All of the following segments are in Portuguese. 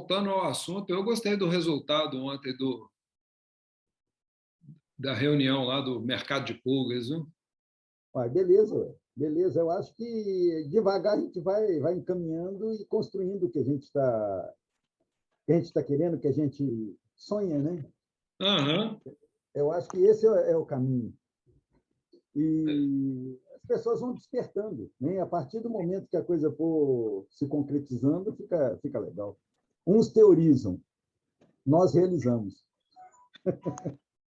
voltando ao assunto, eu gostei do resultado ontem da reunião lá do mercado de pulgas, viu? Beleza, ué. Beleza. Eu acho que devagar a gente vai encaminhando e construindo o que a gente está querendo, que a gente sonha, né? Aham. Eu acho que esse é o caminho. E as pessoas vão despertando, né? A partir do momento que a coisa for se concretizando, fica legal. Uns teorizam, nós realizamos.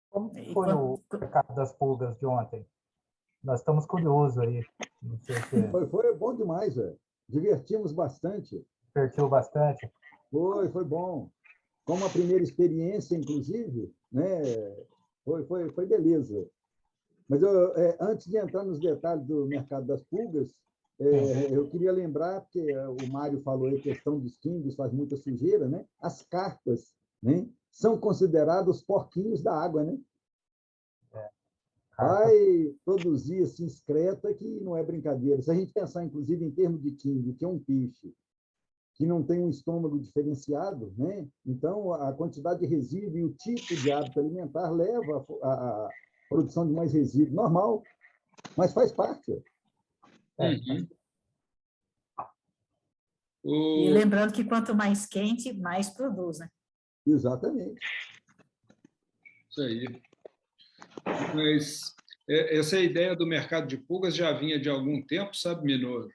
Como foi o mercado das pulgas de ontem? Nós estamos curiosos aí. Não sei se Foi bom demais, velho. Divertimos bastante. divertiu bastante. Foi bom. Como a primeira experiência, inclusive, né? Foi beleza. Mas antes de entrar nos detalhes do mercado das pulgas, eu queria lembrar, porque o Mário falou aí, a questão dos químicos faz muita sujeira, né? As carpas, né? São considerados os porquinhos da água, né? Vai produzir assim, excreta que não é brincadeira. Se a gente pensar, inclusive, em termos de químico, que é um peixe que não tem um estômago diferenciado, né? Então, a quantidade de resíduo e o tipo de hábito alimentar leva à produção de mais resíduo. Normal, mas faz parte. Uhum. E lembrando que quanto mais quente, mais produz, né? Exatamente. Isso aí. Mas essa ideia do mercado de pulgas já vinha de algum tempo, sabe, Minoro?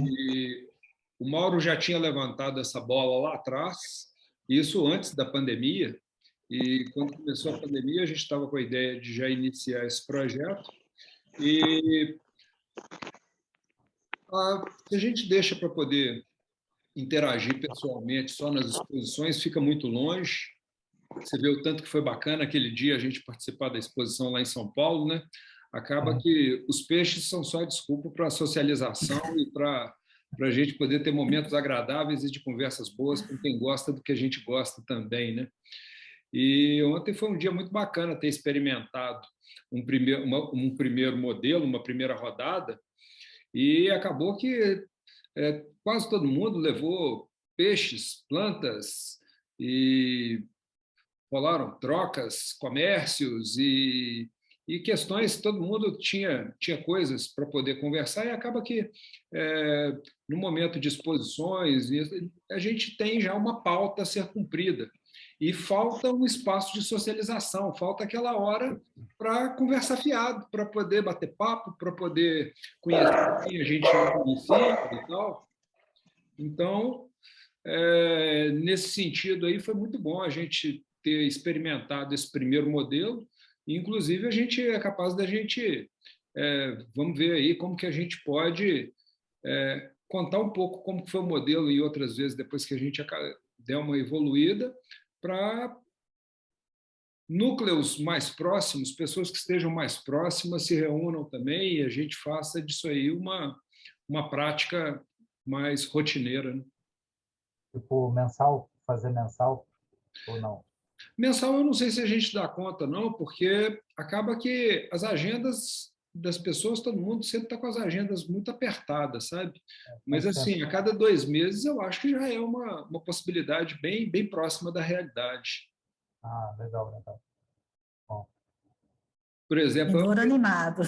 E o Mauro já tinha levantado essa bola lá atrás, isso antes da pandemia, e quando começou a pandemia, a gente estava com a ideia de já iniciar esse projeto, e se a gente deixa para poder interagir pessoalmente só nas exposições, fica muito longe. Você vê o tanto que foi bacana aquele dia a gente participar da exposição lá em São Paulo, né? Acaba que os peixes são só desculpa para a socialização e para a gente poder ter momentos agradáveis e de conversas boas com quem gosta do que a gente gosta também, né? E ontem foi um dia muito bacana ter experimentado um primeiro modelo, uma primeira rodada, e acabou que quase todo mundo levou peixes, plantas, e rolaram trocas, comércios e questões, todo mundo tinha coisas para poder conversar, e acaba que, no momento de exposições, a gente tem já uma pauta a ser cumprida, e falta um espaço de socialização, falta aquela hora para conversar fiado, para poder bater papo, para poder conhecer quem a gente não conhecia e tal. Então, nesse sentido aí, foi muito bom a gente ter experimentado esse primeiro modelo, e, inclusive, a gente é capaz da gente, vamos ver aí como que a gente pode contar um pouco como que foi o modelo e outras vezes, depois que a gente der uma evoluída, para núcleos mais próximos, pessoas que estejam mais próximas se reúnam também e a gente faça disso aí uma prática mais rotineira, né? Tipo, mensal, fazer mensal ou não? Mensal eu não sei se a gente dá conta, não, porque acaba que as agendas das pessoas, todo mundo sempre está com as agendas muito apertadas, sabe? Mas, assim, a cada 2 meses eu acho que já é uma possibilidade bem, bem próxima da realidade. Legal, legal. Bom. Por exemplo... Minoro animado.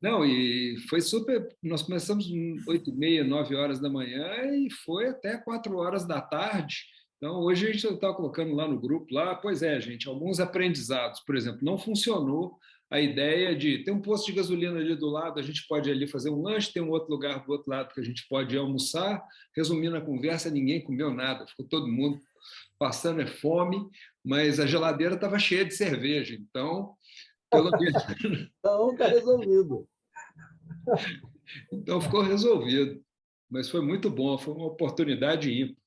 Não, e foi super... Nós começamos 8h30, 9 horas da manhã e foi até 4 horas da tarde. Então, hoje a gente está colocando lá no grupo, lá, pois é, gente, alguns aprendizados. Por exemplo, não funcionou a ideia de ter um posto de gasolina ali do lado, a gente pode ali fazer um lanche, tem um outro lugar do outro lado que a gente pode ir almoçar. Resumindo a conversa, ninguém comeu nada, ficou todo mundo passando fome, mas a geladeira estava cheia de cerveja, então, pelo menos... Então, está resolvido. Então, ficou resolvido. Mas foi muito bom, foi uma oportunidade ímpar.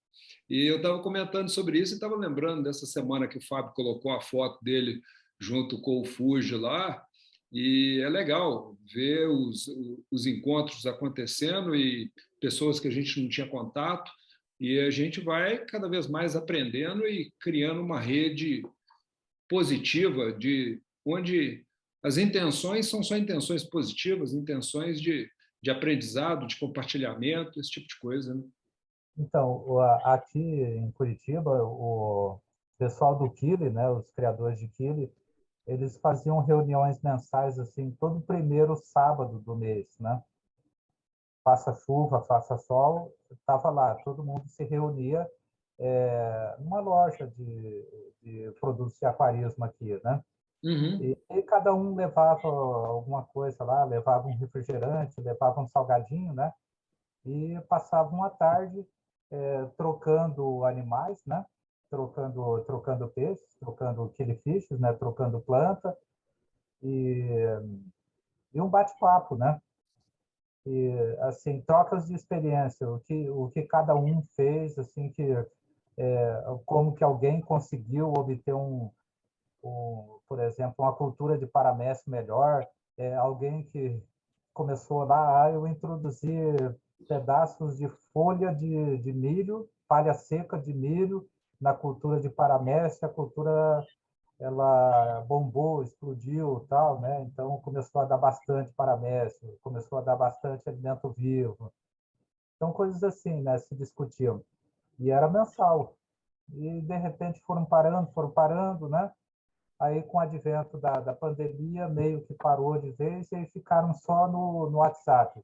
E eu estava comentando sobre isso e estava lembrando dessa semana que o Fábio colocou a foto dele junto com o Fuji lá, e é legal ver os encontros acontecendo e pessoas que a gente não tinha contato, e a gente vai cada vez mais aprendendo e criando uma rede positiva de onde as intenções são só intenções positivas, intenções de aprendizado, de compartilhamento, esse tipo de coisa, né? Então, aqui em Curitiba, o pessoal do Quili, né, os criadores de Quili, eles faziam reuniões mensais assim todo primeiro sábado do mês, né? Faça chuva, faça sol, estava lá, todo mundo se reunia numa loja de produtos de aquarismo aqui, né? Uhum. E cada um levava alguma coisa lá, levava um refrigerante, levava um salgadinho, né? E passava uma tarde trocando animais, né? Trocando peixes, trocando killifish, né? Trocando planta e, e um bate-papo, né? E assim, trocas de experiência, o que cada um fez, assim, como que alguém conseguiu obter por exemplo, uma cultura de paramécio melhor, alguém que começou lá, eu introduzi pedaços de folha de milho, palha seca de milho, na cultura de paramécio, a cultura ela bombou, explodiu, tal, né? Então começou a dar bastante paramécio, começou a dar bastante alimento vivo. Então coisas assim, né, se discutiam. E era mensal. E de repente foram parando, né? Aí, com o advento da pandemia, meio que parou de vez e aí ficaram só no WhatsApp.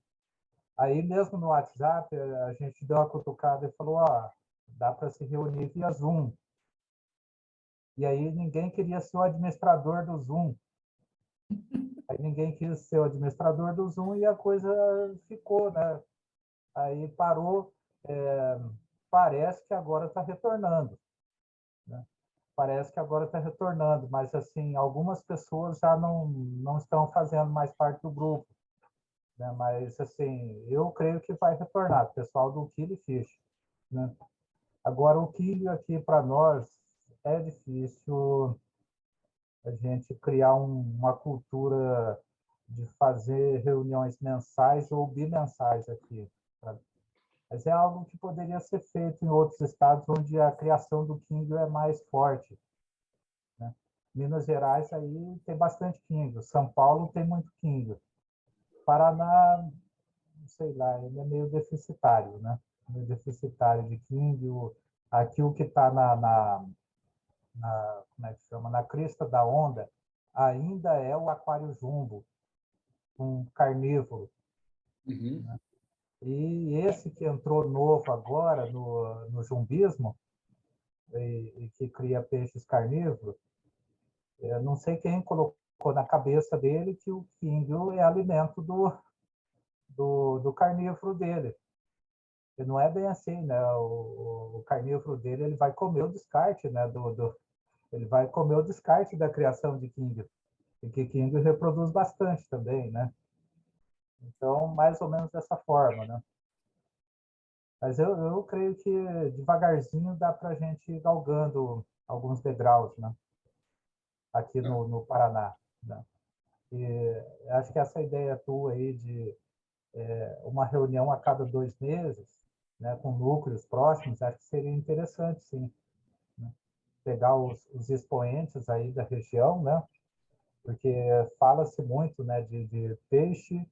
Aí, mesmo no WhatsApp, a gente deu uma cutucada e falou: dá para se reunir via Zoom. E aí, ninguém queria ser o administrador do Zoom. Aí, ninguém quis ser o administrador do Zoom e a coisa ficou, né? Aí parou. Parece que agora está retornando, né? Parece que agora está retornando, mas assim, algumas pessoas já não estão fazendo mais parte do grupo, né? Mas assim, eu creio que vai retornar, o pessoal do Killifish, Fish, né? Agora, o quilho aqui para nós é difícil a gente criar uma cultura de fazer reuniões mensais ou bimensais aqui, sabe? Mas é algo que poderia ser feito em outros estados onde a criação do quilho é mais forte, né? Minas Gerais aí tem bastante quingo, São Paulo tem muito quingo, Paraná, sei lá, ele é meio deficitário, né? Meio deficitário de quingo. Aqui o que está como é que chama? Na crista da onda ainda é o aquário jumbo, um carnívoro, Uhum. né? E esse que entrou novo agora no jumbismo e que cria peixes carnívoros, eu não sei quem colocou na cabeça dele que o quingo é alimento do carnívoro dele. E não é bem assim, né? O carnívoro dele ele vai comer o descarte, né? Ele vai comer o descarte da criação de quingo. E que quingo reproduz bastante também, né? Então, mais ou menos dessa forma, né? Mas eu creio que devagarzinho dá para a gente ir galgando alguns degraus, né? Aqui Ah, no Paraná, né? E acho que essa ideia tua aí de uma reunião a cada 2 meses, né, com núcleos próximos, acho que seria interessante, sim, né? Pegar os expoentes aí da região, né? Porque fala-se muito, né, de peixe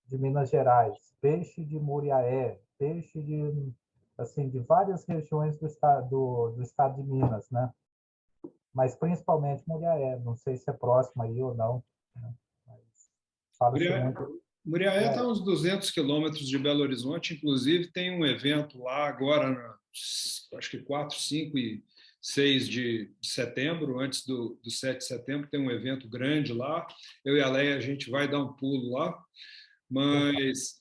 de Minas Gerais, peixe de Muriaé, peixe de assim de várias regiões do estado de Minas, né? Mas principalmente Muriaé, não sei se é próximo aí ou não, né? Mas fala-se Muriaé muito. Muriaé está a uns 200 quilômetros de Belo Horizonte, inclusive tem um evento lá agora, acho que 4, 5 e 6 de setembro, antes do 7 de setembro, tem um evento grande lá. Eu e a Leia, a gente vai dar um pulo lá, mas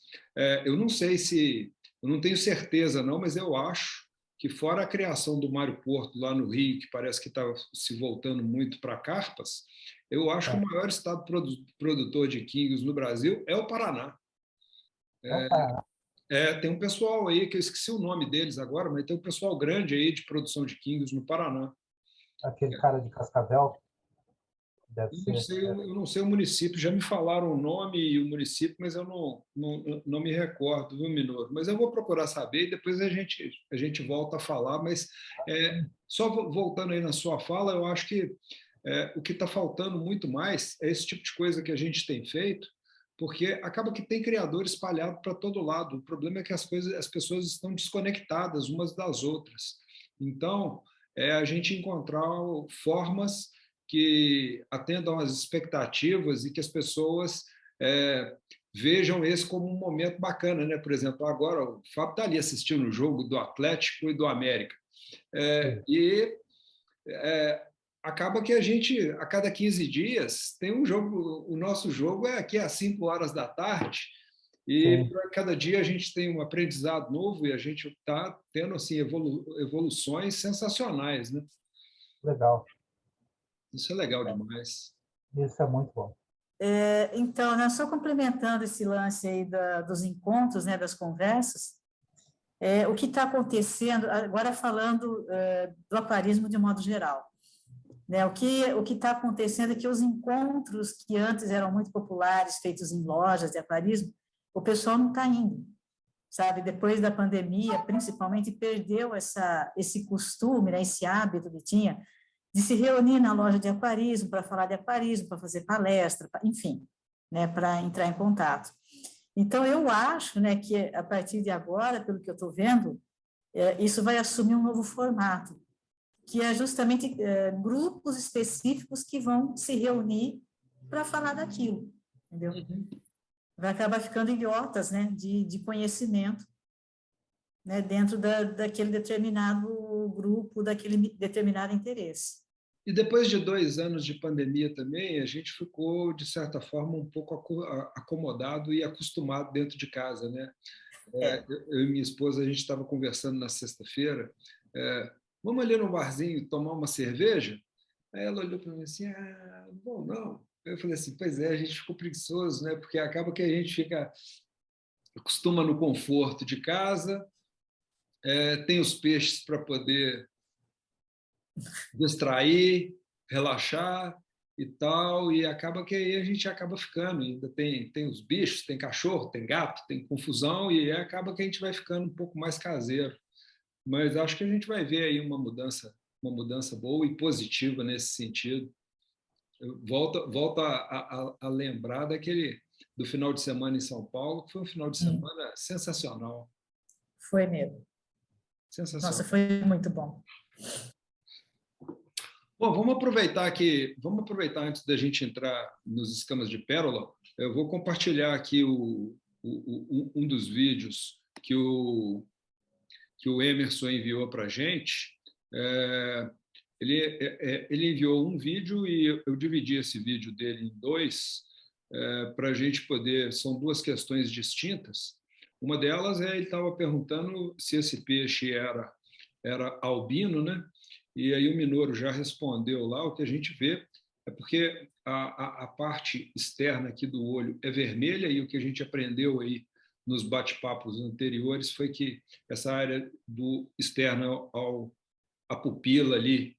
eu não sei se, eu não tenho certeza não, mas eu acho que fora a criação do Mário Porto lá no Rio, que parece que está se voltando muito para carpas, eu acho que o maior estado produtor de quingos no Brasil é o Paraná. Opa, Tem um pessoal aí, que eu esqueci o nome deles agora, mas tem um pessoal grande aí de produção de quingos no Paraná. aquele cara de Cascavel, deve Eu não ser. sei, eu não sei o município, já me falaram o nome e o município, mas eu não me recordo, viu, Minoro? Mas eu vou procurar saber e depois a gente volta a falar. Mas só voltando aí na sua fala, eu acho que o que está faltando muito mais é esse tipo de coisa que a gente tem feito, porque acaba que tem criador espalhado para todo lado. O problema é que as pessoas estão desconectadas umas das outras. Então, é a gente encontrar formas que atendam às expectativas e que as pessoas vejam esse como um momento bacana, né? Por exemplo, agora o Fábio está ali assistindo o jogo do Atlético e do América. Acaba que a gente, a cada 15 dias, tem um jogo. O nosso jogo é aqui às 5 horas da tarde, e para cada dia a gente tem um aprendizado novo e a gente está tendo assim, evoluções sensacionais, né? Legal. Isso é legal demais. Isso é muito bom. Então, né, só complementando esse lance aí dos encontros, né, das conversas, o que está acontecendo, agora falando do aquarismo de modo geral, né, o que está acontecendo é que os encontros que antes eram muito populares, feitos em lojas de aquarismo, o pessoal não está indo, sabe? Depois da pandemia, principalmente, perdeu esse costume, né, esse hábito que tinha, de se reunir na loja de aquarismo para falar de aquarismo, para fazer palestra, enfim, né, para entrar em contato. Então, eu acho, né, que a partir de agora, pelo que eu estou vendo, isso vai assumir um novo formato, que é justamente grupos específicos que vão se reunir para falar daquilo, entendeu? Vai acabar ficando ilhotas, né, de conhecimento, né, dentro daquele determinado grupo, daquele determinado interesse. E depois de 2 anos de pandemia também, a gente ficou, de certa forma, um pouco acomodado e acostumado dentro de casa, né? Eu e minha esposa, a gente estava conversando na sexta-feira, vamos ali no barzinho tomar uma cerveja? Aí ela olhou para mim assim, bom, não. Eu falei assim, pois é, a gente ficou preguiçoso, né? Porque acaba que a gente acostuma no conforto de casa, tem os peixes para poder distrair, relaxar e tal, e acaba que aí a gente acaba ficando, ainda tem os bichos, tem cachorro, tem gato, tem confusão, e acaba que a gente vai ficando um pouco mais caseiro. Mas acho que a gente vai ver aí uma mudança boa e positiva nesse sentido. Volto a lembrar do final de semana em São Paulo, que foi um final de semana sensacional. Foi mesmo. Sensacional. Nossa, foi muito bom. Bom, vamos aproveitar antes da gente entrar nos escamas de pérola. Eu vou compartilhar aqui um dos vídeos que o Emerson enviou para a gente. Ele enviou um vídeo e eu dividi esse vídeo dele em 2 para a gente poder. São 2 questões distintas. Uma delas ele estava perguntando se esse peixe era albino, né? E aí o Minoro já respondeu lá. O que a gente vê é porque a parte externa aqui do olho é vermelha, e o que a gente aprendeu aí nos bate-papos anteriores foi que essa área externa à pupila ali,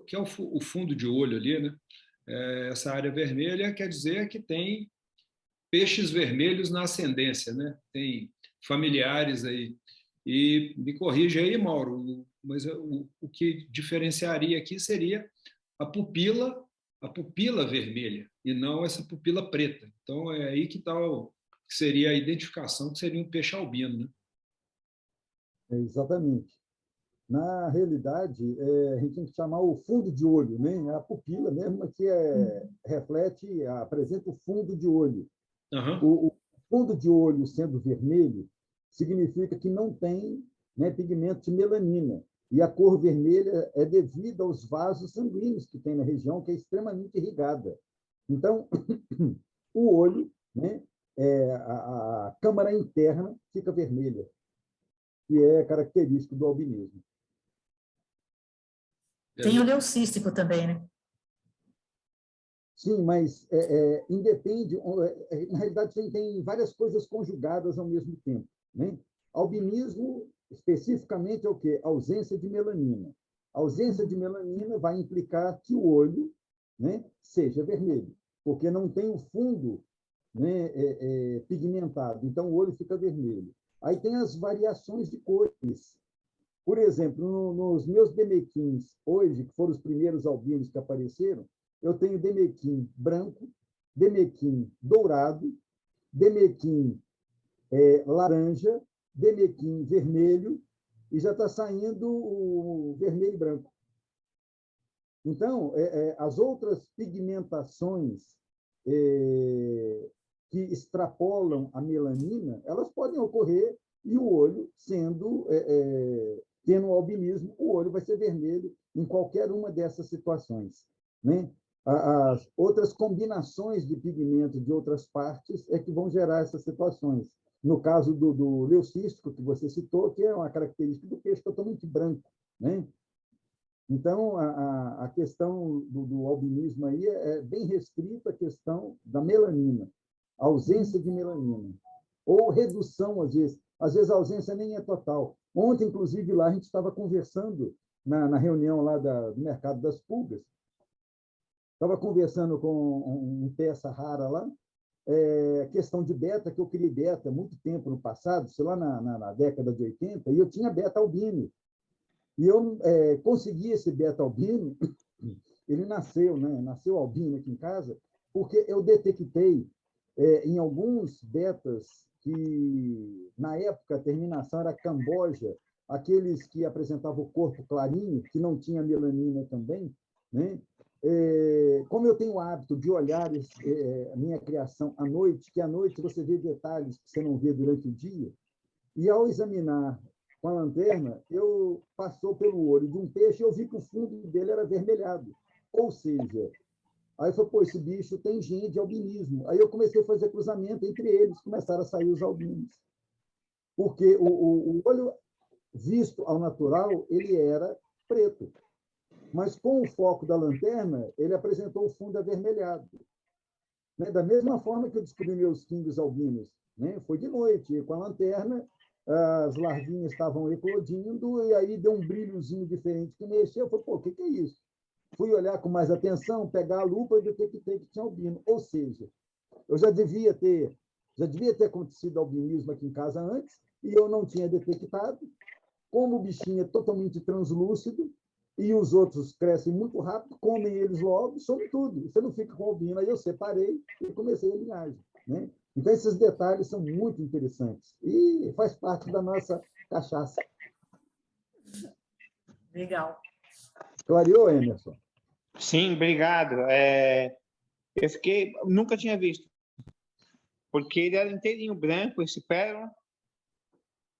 que é o fundo de olho ali, né? Essa área vermelha quer dizer que tem peixes vermelhos na ascendência, né? Tem familiares aí. E me corrija aí, Mauro, mas o que diferenciaria aqui seria a pupila vermelha, e não essa pupila preta. Então, é aí que seria a identificação, que seria um peixe albino, né? Exatamente. Na realidade, a gente tem que chamar o fundo de olho, né? A pupila mesmo que reflete, apresenta o fundo de olho. O fundo de olho sendo vermelho significa que não tem, né, pigmento de melanina. E a cor vermelha é devida aos vasos sanguíneos que tem na região, que é extremamente irrigada. Então, o olho, né, a câmara interna fica vermelha, que é característico do albinismo. Tem o leucístico também, né? Sim, mas independe. Na realidade, tem várias coisas conjugadas ao mesmo tempo, né? Albinismo, especificamente, é o quê? Ausência de melanina. A ausência de melanina vai implicar que o olho, né, seja vermelho, porque não tem o fundo, né, pigmentado, então o olho fica vermelho. Aí tem as variações de cores. Por exemplo, nos meus demequins, hoje, que foram os primeiros albinos que apareceram, eu tenho demequim branco, Demequim dourado, Demequim laranja, Demequim vermelho, e já está saindo o vermelho e branco. Então, as outras pigmentações que extrapolam a melanina, elas podem ocorrer, e o olho tendo albinismo, o olho vai ser vermelho em qualquer uma dessas situações, né? As outras combinações de pigmento de outras partes é que vão gerar essas situações. No caso do leucístico, que você citou, que é uma característica do peixe totalmente branco, né? Então, a questão do albinismo aí é bem restrita à questão da melanina, a ausência de melanina, ou redução, às vezes. Às vezes a ausência nem é total. Ontem, inclusive, lá a gente estava conversando, na reunião lá do Mercado das Pulgas, estava conversando com um peça rara lá, questão de beta, que eu criei beta há muito tempo no passado, sei lá na década de 80, e eu tinha beta albino. E eu consegui esse beta albino, ele nasceu, né? Nasceu albino aqui em casa, porque eu detectei em alguns betas que, na época, a terminação era Camboja, aqueles que apresentavam o corpo clarinho, que não tinha melanina também, né? Como eu tenho o hábito de olhar a minha criação à noite, que à noite você vê detalhes que você não vê durante o dia, e ao examinar com a lanterna, eu passou pelo olho de um peixe e eu vi que o fundo dele era avermelhado. Ou seja, aí eu falei, pô, esse bicho tem gene de albinismo. Aí eu comecei a fazer cruzamento entre eles, começaram a sair os albinos. Porque o olho visto ao natural, ele era preto. Mas com o foco da lanterna, ele apresentou o fundo avermelhado. Né? Da mesma forma que eu descobri meus quingos albinos, né? Foi de noite, e com a lanterna, as larvinhas estavam eclodindo, e aí deu um brilhozinho diferente que mexeu. Eu falei, pô, o que é isso? Fui olhar com mais atenção, pegar a lupa e detectei que tinha albino. Ou seja, eu já devia ter acontecido albinismo aqui em casa antes, e eu não tinha detectado. Como o bichinho é totalmente translúcido, e os outros crescem muito rápido, comem eles logo, some tudo. Você não fica com albino. Aí eu separei e comecei a linhagem, né? Então, esses detalhes são muito interessantes e faz parte da nossa cachaça. Legal. Clareou, Emerson? Sim, obrigado. Nunca tinha visto, porque ele era inteirinho branco, esse pérola,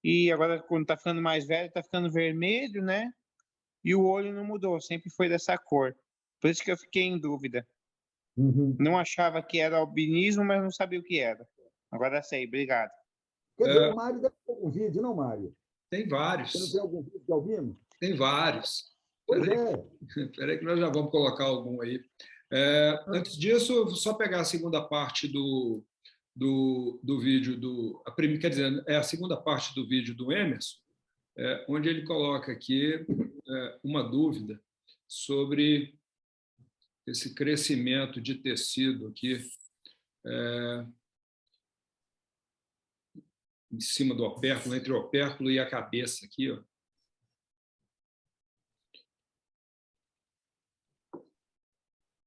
e agora, quando está ficando mais velho, está ficando vermelho, né? E o olho não mudou, sempre foi dessa cor. Por isso que eu fiquei em dúvida. Uhum. Não achava que era albinismo, mas não sabia o que era. Agora sei, obrigado. Quer dizer, o Mário deve ter algum vídeo, não, Mário? Tem vários. Você não tem algum vídeo de albino? Tem vários. Pois Espera aí que nós já vamos colocar algum aí. Antes disso, só pegar a segunda parte do vídeo quer dizer, é a segunda parte do vídeo do Emerson, onde ele coloca aqui uma dúvida sobre esse crescimento de tecido aqui em cima do opérculo, entre o opérculo e a cabeça aqui, ó.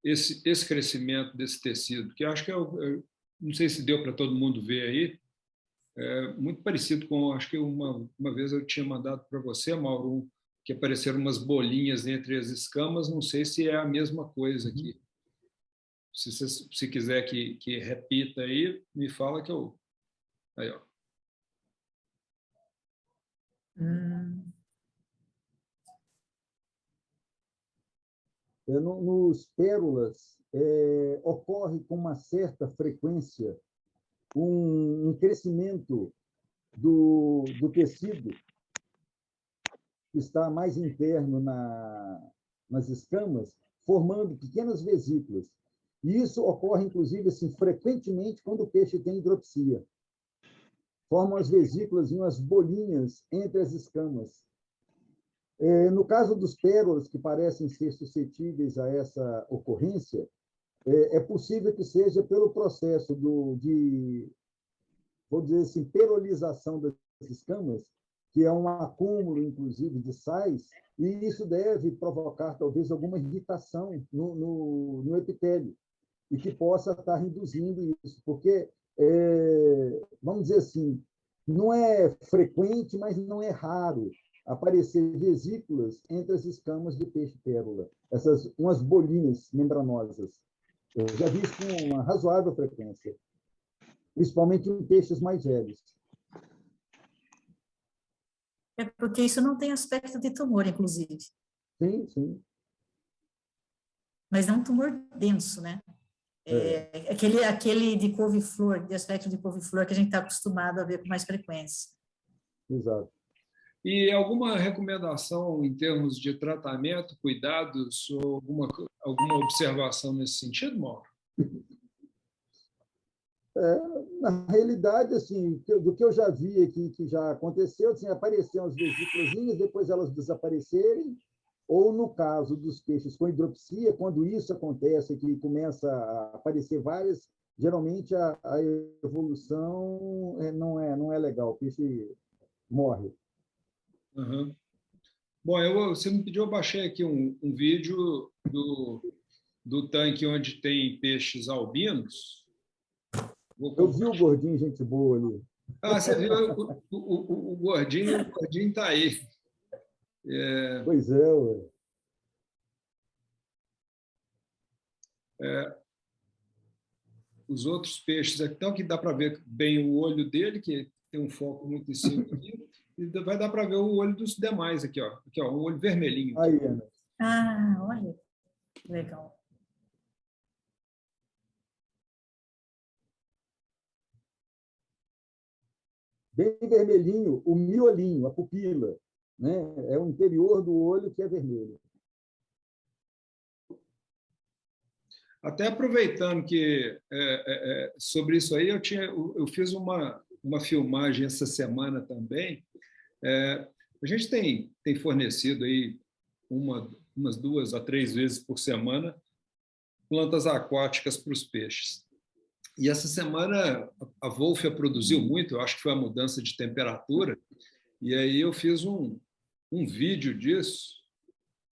Esse crescimento desse tecido, que eu acho que não sei se deu para todo mundo ver aí, muito parecido com, acho que uma vez eu tinha mandado para você, Mauro, que apareceram umas bolinhas entre as escamas, não sei se é a mesma coisa aqui. Se quiser que repita aí, me fala que eu... Aí, ó. Nos pérolas, ocorre com uma certa frequência um crescimento do tecido que está mais interno nas escamas, formando pequenas vesículas. E isso ocorre, inclusive, assim, frequentemente quando o peixe tem hidropsia. Formam as vesículas e umas bolinhas entre as escamas. No caso dos pérolas, que parecem ser suscetíveis a essa ocorrência, é possível que seja pelo processo vou dizer assim, perolização das escamas, que é um acúmulo, inclusive, de sais, e isso deve provocar, talvez, alguma irritação no epitélio. e que possa estar reduzindo isso, porque, vamos dizer assim, não é frequente, mas não é raro aparecer vesículas entre as escamas de peixe-pérola, umas bolinhas membranosas. Eu já vi isso com uma razoável frequência, principalmente em peixes mais velhos. É porque isso não tem aspecto de tumor, inclusive. Sim, sim. Mas não um tumor denso, né? Aquele de couve-flor, de aspecto de couve-flor, que a gente está acostumado a ver com mais frequência. Exato. E alguma recomendação em termos de tratamento, cuidados, ou alguma observação nesse sentido, Mauro? Na realidade, assim, do que eu já vi aqui, que já aconteceu, assim, apareceram as vesículas, depois elas desaparecerem, ou no caso dos peixes com hidropsia, quando isso acontece, que começa a aparecer várias, geralmente a evolução não é legal, o peixe morre. Uhum. Bom, você me pediu, eu baixei aqui um vídeo do tanque onde tem peixes albinos. Eu vi o gordinho, gente boa ali. Ah, você viu o gordinho está aí. Pois é, ué. Os outros peixes, então, que dá para ver bem o olho dele, que tem um foco muito em cima aqui, e vai dar para ver o olho dos demais aqui, ó. Aqui, ó, um olho vermelhinho. Aí, Ana. Ah, olha, legal. Bem vermelhinho, o miolinho, a pupila, né? É o interior do olho que é vermelho. Até aproveitando que sobre isso aí, eu fiz uma filmagem essa semana também. A gente tem fornecido aí umas 2 a 3 vezes por semana plantas aquáticas para os peixes. E essa semana a Wolfia produziu muito, eu acho que foi a mudança de temperatura, e aí eu fiz um vídeo disso,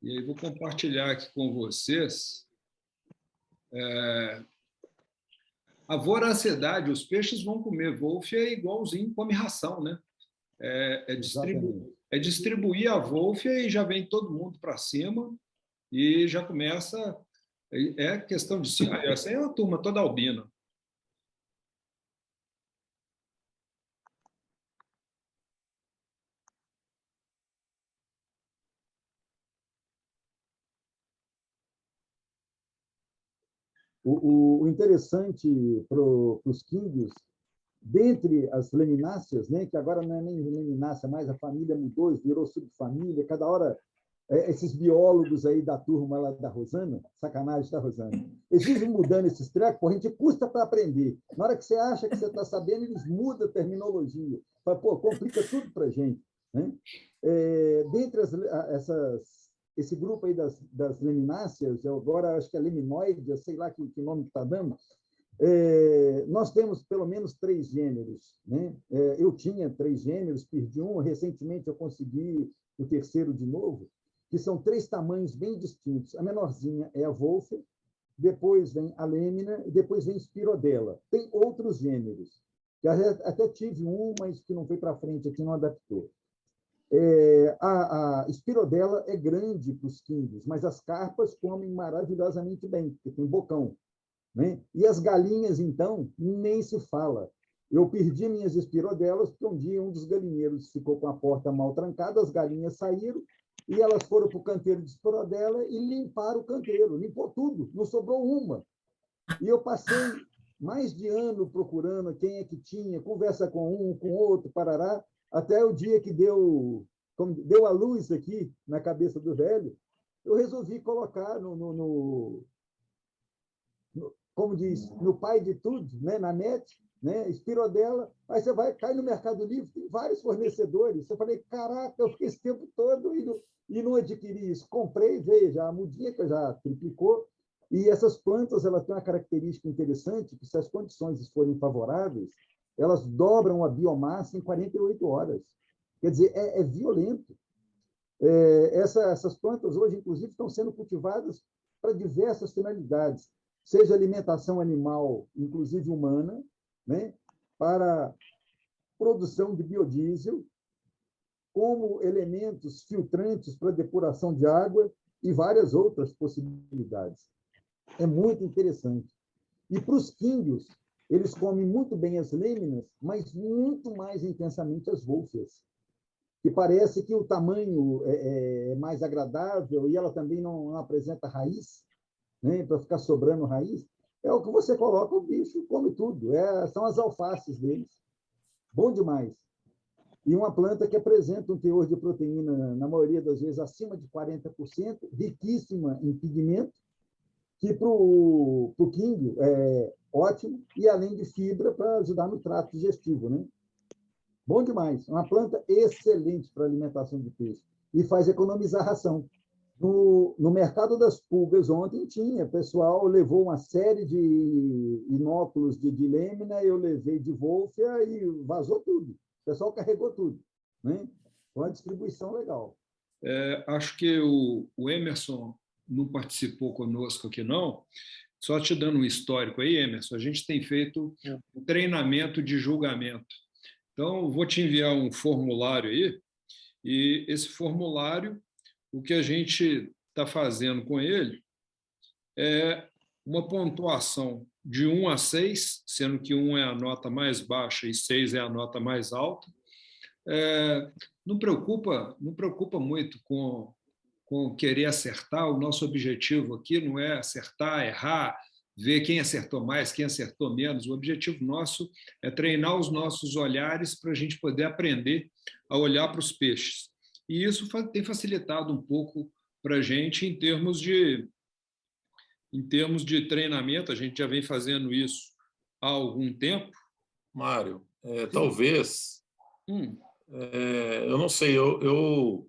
e aí vou compartilhar aqui com vocês. A voracidade, os peixes vão comer Wolfia igualzinho come ração, né? É distribuir a Wolfia e já vem todo mundo para cima e já começa. É questão de. Essa é uma turma toda albina. O interessante para os químbios, dentre as lamináceas, né, que agora não é nem laminácea mais, a família mudou, virou subfamília, cada hora esses biólogos aí da turma lá da Rosana, sacanagem da Rosana, eles vivem mudando esses trecos, a gente custa para aprender. Na hora que você acha que você está sabendo, eles mudam a terminologia. Complica tudo para a gente. Né? Dentre esse grupo aí das lamináceas, agora acho que é leminoide, sei lá que nome que está dando, nós temos pelo menos 3 gêneros. Né? Eu tinha 3 gêneros, perdi um, recentemente eu consegui o terceiro de novo, que são 3 tamanhos bem distintos. A menorzinha é a Wolfia, depois vem a Lêmina e depois vem Spirodela. Tem outros gêneros, que até tive um, mas que não foi para frente, aqui não adaptou. A Spirodela é grande para os químbios, mas as carpas comem maravilhosamente bem, porque tem bocão. Né? E as galinhas, então, nem se fala. Eu perdi minhas espirodelas, porque um dia um dos galinheiros ficou com a porta mal trancada, as galinhas saíram, e elas foram para o canteiro de espirodela e limparam o canteiro, limpou tudo, não sobrou uma. E eu passei mais de ano procurando quem é que tinha, conversa com um, com outro, parará, até o dia que deu a luz aqui na cabeça do velho, eu resolvi colocar como diz, no pai de tudo, né, na net, né, Spirodela, aí você cai no Mercado Livre, tem vários fornecedores. Eu falei, caraca, eu fiquei esse tempo todo e não adquiri isso. Comprei, veja, a mudinha que já triplicou, e essas plantas elas têm uma característica interessante, que se as condições forem favoráveis, elas dobram a biomassa em 48 horas. Quer dizer, é violento. Essas plantas hoje, inclusive, estão sendo cultivadas para diversas finalidades. seja alimentação animal, inclusive humana, né, para produção de biodiesel, como elementos filtrantes para depuração de água e várias outras possibilidades. É muito interessante. E para os químbios, eles comem muito bem as lêminas, mas muito mais intensamente as vôlfias, que parece que o tamanho é mais agradável e ela também não apresenta raiz, né, para ficar sobrando raiz. É o que você coloca, o bicho come tudo. São as alfaces deles. Bom demais. E uma planta que apresenta um teor de proteína, na maioria das vezes, acima de 40%, riquíssima em pigmento, que para o químbio é ótimo, e além de fibra para ajudar no trato digestivo, né? Bom demais. Uma planta excelente para alimentação de peixe. E faz economizar ração. No mercado das pulgas ontem tinha, o pessoal levou uma série de inóculos de lêmina, eu levei de wolfia e vazou tudo. O pessoal carregou tudo, né? Foi uma distribuição legal. Acho que o Emerson não participou conosco aqui, não. Só te dando um histórico aí, Emerson, a gente tem feito um treinamento de julgamento. Então, vou te enviar um formulário aí, e esse formulário, o que a gente está fazendo com ele é uma pontuação de 1 a 6, sendo que 1 é a nota mais baixa e 6 é a nota mais alta. Não preocupa muito com querer acertar. O nosso objetivo aqui não é acertar, errar, ver quem acertou mais, quem acertou menos. O objetivo nosso é treinar os nossos olhares para a gente poder aprender a olhar para os peixes. E isso tem facilitado um pouco para a gente em termos de treinamento. A gente já vem fazendo isso há algum tempo. Mário, talvez, eu não sei, eu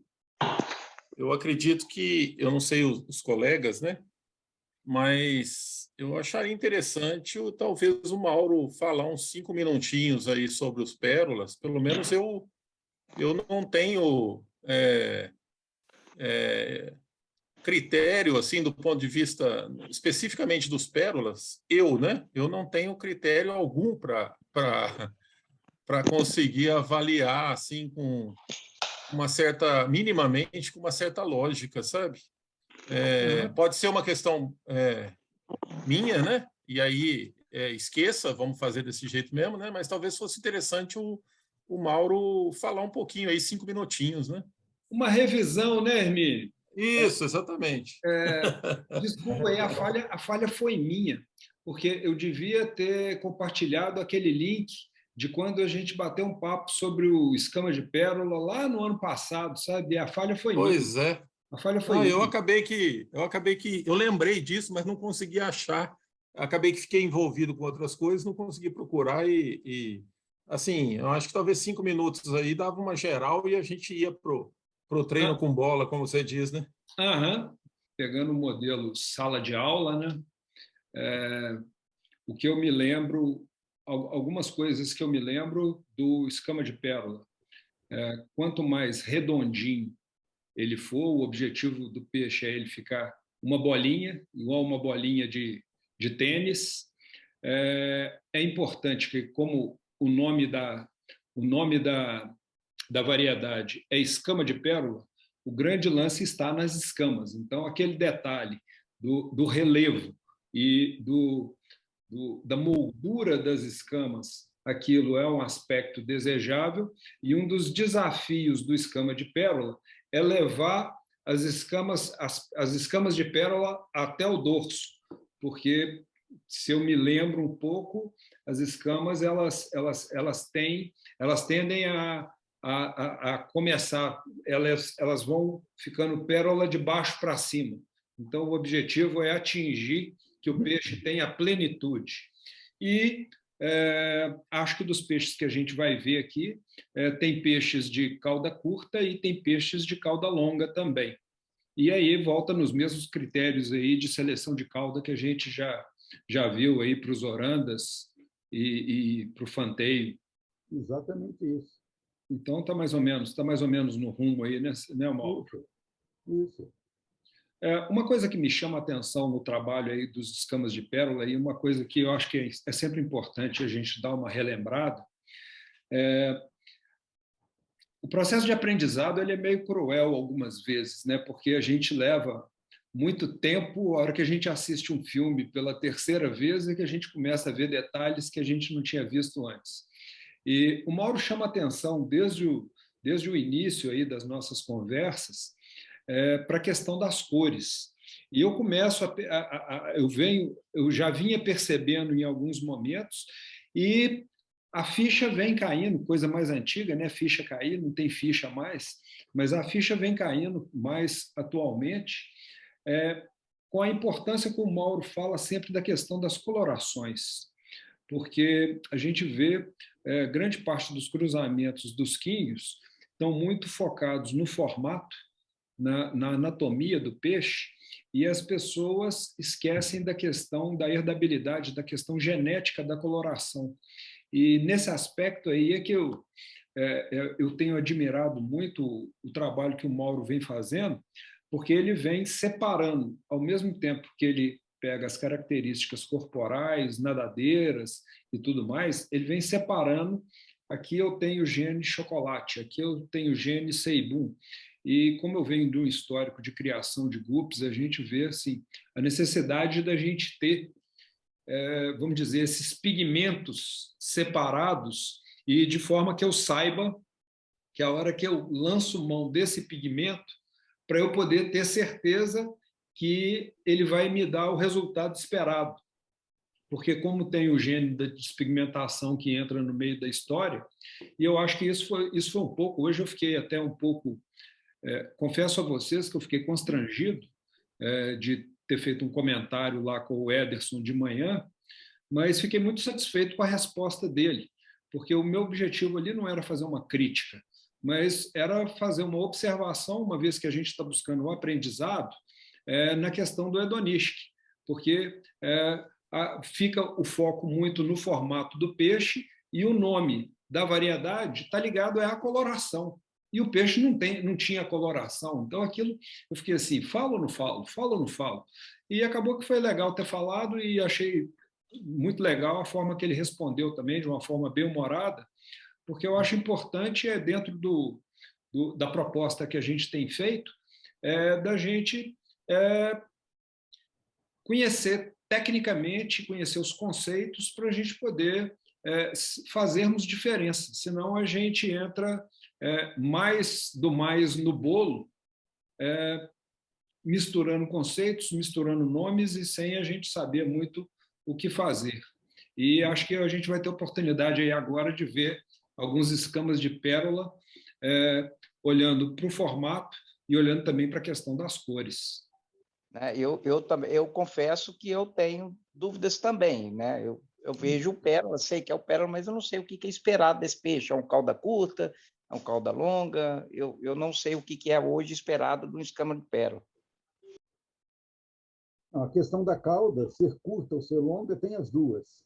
acredito que, eu não sei os colegas, né? Mas eu acharia interessante, talvez, o Mauro falar uns 5 minutinhos aí sobre os pérolas. Pelo menos eu não tenho critério, assim, do ponto de vista especificamente dos pérolas, né? Eu não tenho critério algum para conseguir avaliar, assim, com uma certa, minimamente, com uma certa lógica, sabe? Pode ser uma questão minha, né? E aí esqueça, vamos fazer desse jeito mesmo, né? Mas talvez fosse interessante o Mauro falar um pouquinho aí, 5 minutinhos, né? Uma revisão, né, Hermínio? Isso, exatamente. Desculpa aí, a falha foi minha, porque eu devia ter compartilhado aquele link de quando a gente bateu um papo sobre o escama de pérola lá no ano passado, sabe? A falha foi minha. Pois é. A falha foi minha. Eu lembrei disso, mas não consegui achar. Acabei que fiquei envolvido com outras coisas, não consegui procurar assim, eu acho que talvez 5 minutos aí dava uma geral e a gente ia pro treino com bola, como você diz, né? Pegando o modelo sala de aula, né? O que eu me lembro, algumas coisas que eu me lembro do escama de pérola. Quanto mais redondinho ele for, o objetivo do peixe é ele ficar uma bolinha, igual uma bolinha de tênis. É importante que, como o nome da variedade é escama de pérola, o grande lance está nas escamas. Então, aquele detalhe do relevo e da moldura das escamas, aquilo é um aspecto desejável, e um dos desafios do escama de pérola é levar as escamas de pérola até o dorso, porque, se eu me lembro um pouco, as escamas elas tendem a começar, elas vão ficando pérola de baixo para cima. Então, o objetivo é atingir que o peixe tenha plenitude. E acho que dos peixes que a gente vai ver aqui, tem peixes de cauda curta e tem peixes de cauda longa também. E aí volta nos mesmos critérios aí de seleção de cauda que a gente já viu aí para os orandas e para o fanteio. Exatamente isso. Então está mais ou menos no rumo aí, né, Mauro? Isso. Uma coisa que me chama a atenção no trabalho aí dos escamas de pérola, e uma coisa que eu acho que é sempre importante a gente dar uma relembrada, o processo de aprendizado ele é meio cruel algumas vezes, né? Porque a gente leva muito tempo, a hora que a gente assiste um filme pela terceira vez, é que a gente começa a ver detalhes que a gente não tinha visto antes. E o Mauro chama atenção desde o início aí das nossas conversas para a questão das cores. E eu começo eu já vinha percebendo em alguns momentos e a ficha vem caindo, coisa mais antiga, né? Ficha cair, não tem ficha mais, mas a ficha vem caindo mais atualmente, com a importância que o Mauro fala sempre da questão das colorações, porque a gente vê grande parte dos cruzamentos dos quinhos estão muito focados no formato, na anatomia do peixe, e as pessoas esquecem da questão da herdabilidade, da questão genética da coloração. E nesse aspecto aí é que eu tenho admirado muito o trabalho que o Mauro vem fazendo, porque ele vem separando, ao mesmo tempo que ele pega as características corporais, nadadeiras e tudo mais, ele vem separando. Aqui eu tenho gene chocolate, aqui eu tenho gene ceibum. E como eu venho de um histórico de criação de guppies, a gente vê assim, a necessidade da gente ter, vamos dizer, esses pigmentos separados e de forma que eu saiba que a hora que eu lanço mão desse pigmento, para eu poder ter certeza que ele vai me dar o resultado esperado. Porque como tem o gene da despigmentação que entra no meio da história, e eu acho que isso foi um pouco, hoje eu fiquei até um pouco, confesso a vocês que eu fiquei constrangido de ter feito um comentário lá com o Ederson de manhã, mas fiquei muito satisfeito com a resposta dele, porque o meu objetivo ali não era fazer uma crítica, mas era fazer uma observação, uma vez que a gente está buscando um aprendizado, na questão do hedonistic, porque fica o foco muito no formato do peixe e o nome da variedade está ligado à coloração. E o peixe não tinha coloração. Então, aquilo, eu fiquei assim, falo ou não falo? Falo ou não falo? E acabou que foi legal ter falado e achei muito legal a forma que ele respondeu também, de uma forma bem humorada, porque eu acho importante, dentro da proposta que a gente tem feito, da gente conhecer tecnicamente, conhecer os conceitos para a gente poder fazermos diferença. Senão a gente entra mais no bolo, misturando conceitos, misturando nomes e sem a gente saber muito o que fazer. E acho que a gente vai ter oportunidade aí agora de ver alguns escamas de pérola olhando para o formato e olhando também para a questão das cores. Eu confesso que eu tenho dúvidas também, né? Eu vejo o pérola, sei que é o pérola, mas eu não sei o que é esperado desse peixe. É um cauda curta, é um cauda longa? Eu não sei o que é hoje esperado de um escama de pérola. A questão da cauda, ser curta ou ser longa, tem as duas,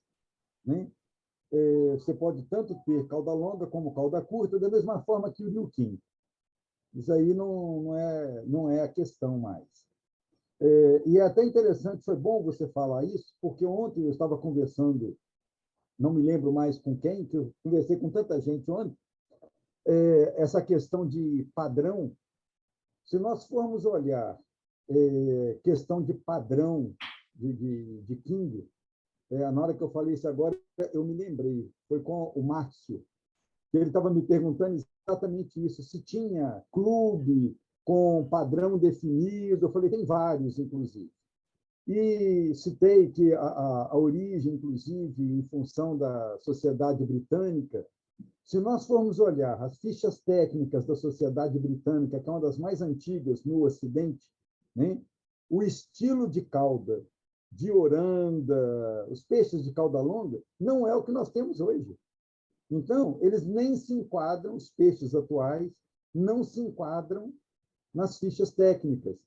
né? Você pode tanto ter cauda longa como cauda curta, da mesma forma que o liuquim. Isso aí não é a questão mais. E é até interessante, foi bom você falar isso, porque ontem eu estava conversando, não me lembro mais com quem, que eu conversei com tanta gente ontem, essa questão de padrão. Se nós formos olhar questão de padrão de King, na hora que eu falei isso agora, eu me lembrei, foi com o Márcio, que ele estava me perguntando exatamente isso, se tinha clube com padrão definido. Eu falei, tem vários, inclusive. E citei que a origem, inclusive, em função da sociedade britânica, se nós formos olhar as fichas técnicas da sociedade britânica, que é uma das mais antigas no Ocidente, né? O estilo de cauda de oranda, os peixes de cauda longa, não é o que nós temos hoje. Então, eles nem se enquadram, os peixes atuais não se enquadram nas fichas técnicas.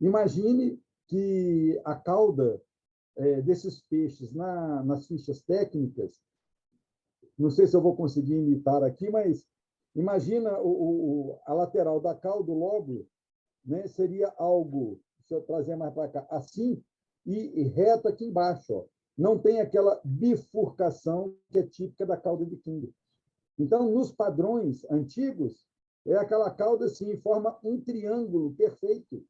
Imagine que a cauda desses peixes nas fichas técnicas, não sei se eu vou conseguir imitar aqui, mas imagina a lateral da cauda, o lóbulo, né, seria algo eu trazer mais para cá, assim, e reto aqui embaixo. Ó. Não tem aquela bifurcação que é típica da cauda de quingue. Então, nos padrões antigos, é aquela cauda assim, forma um triângulo perfeito.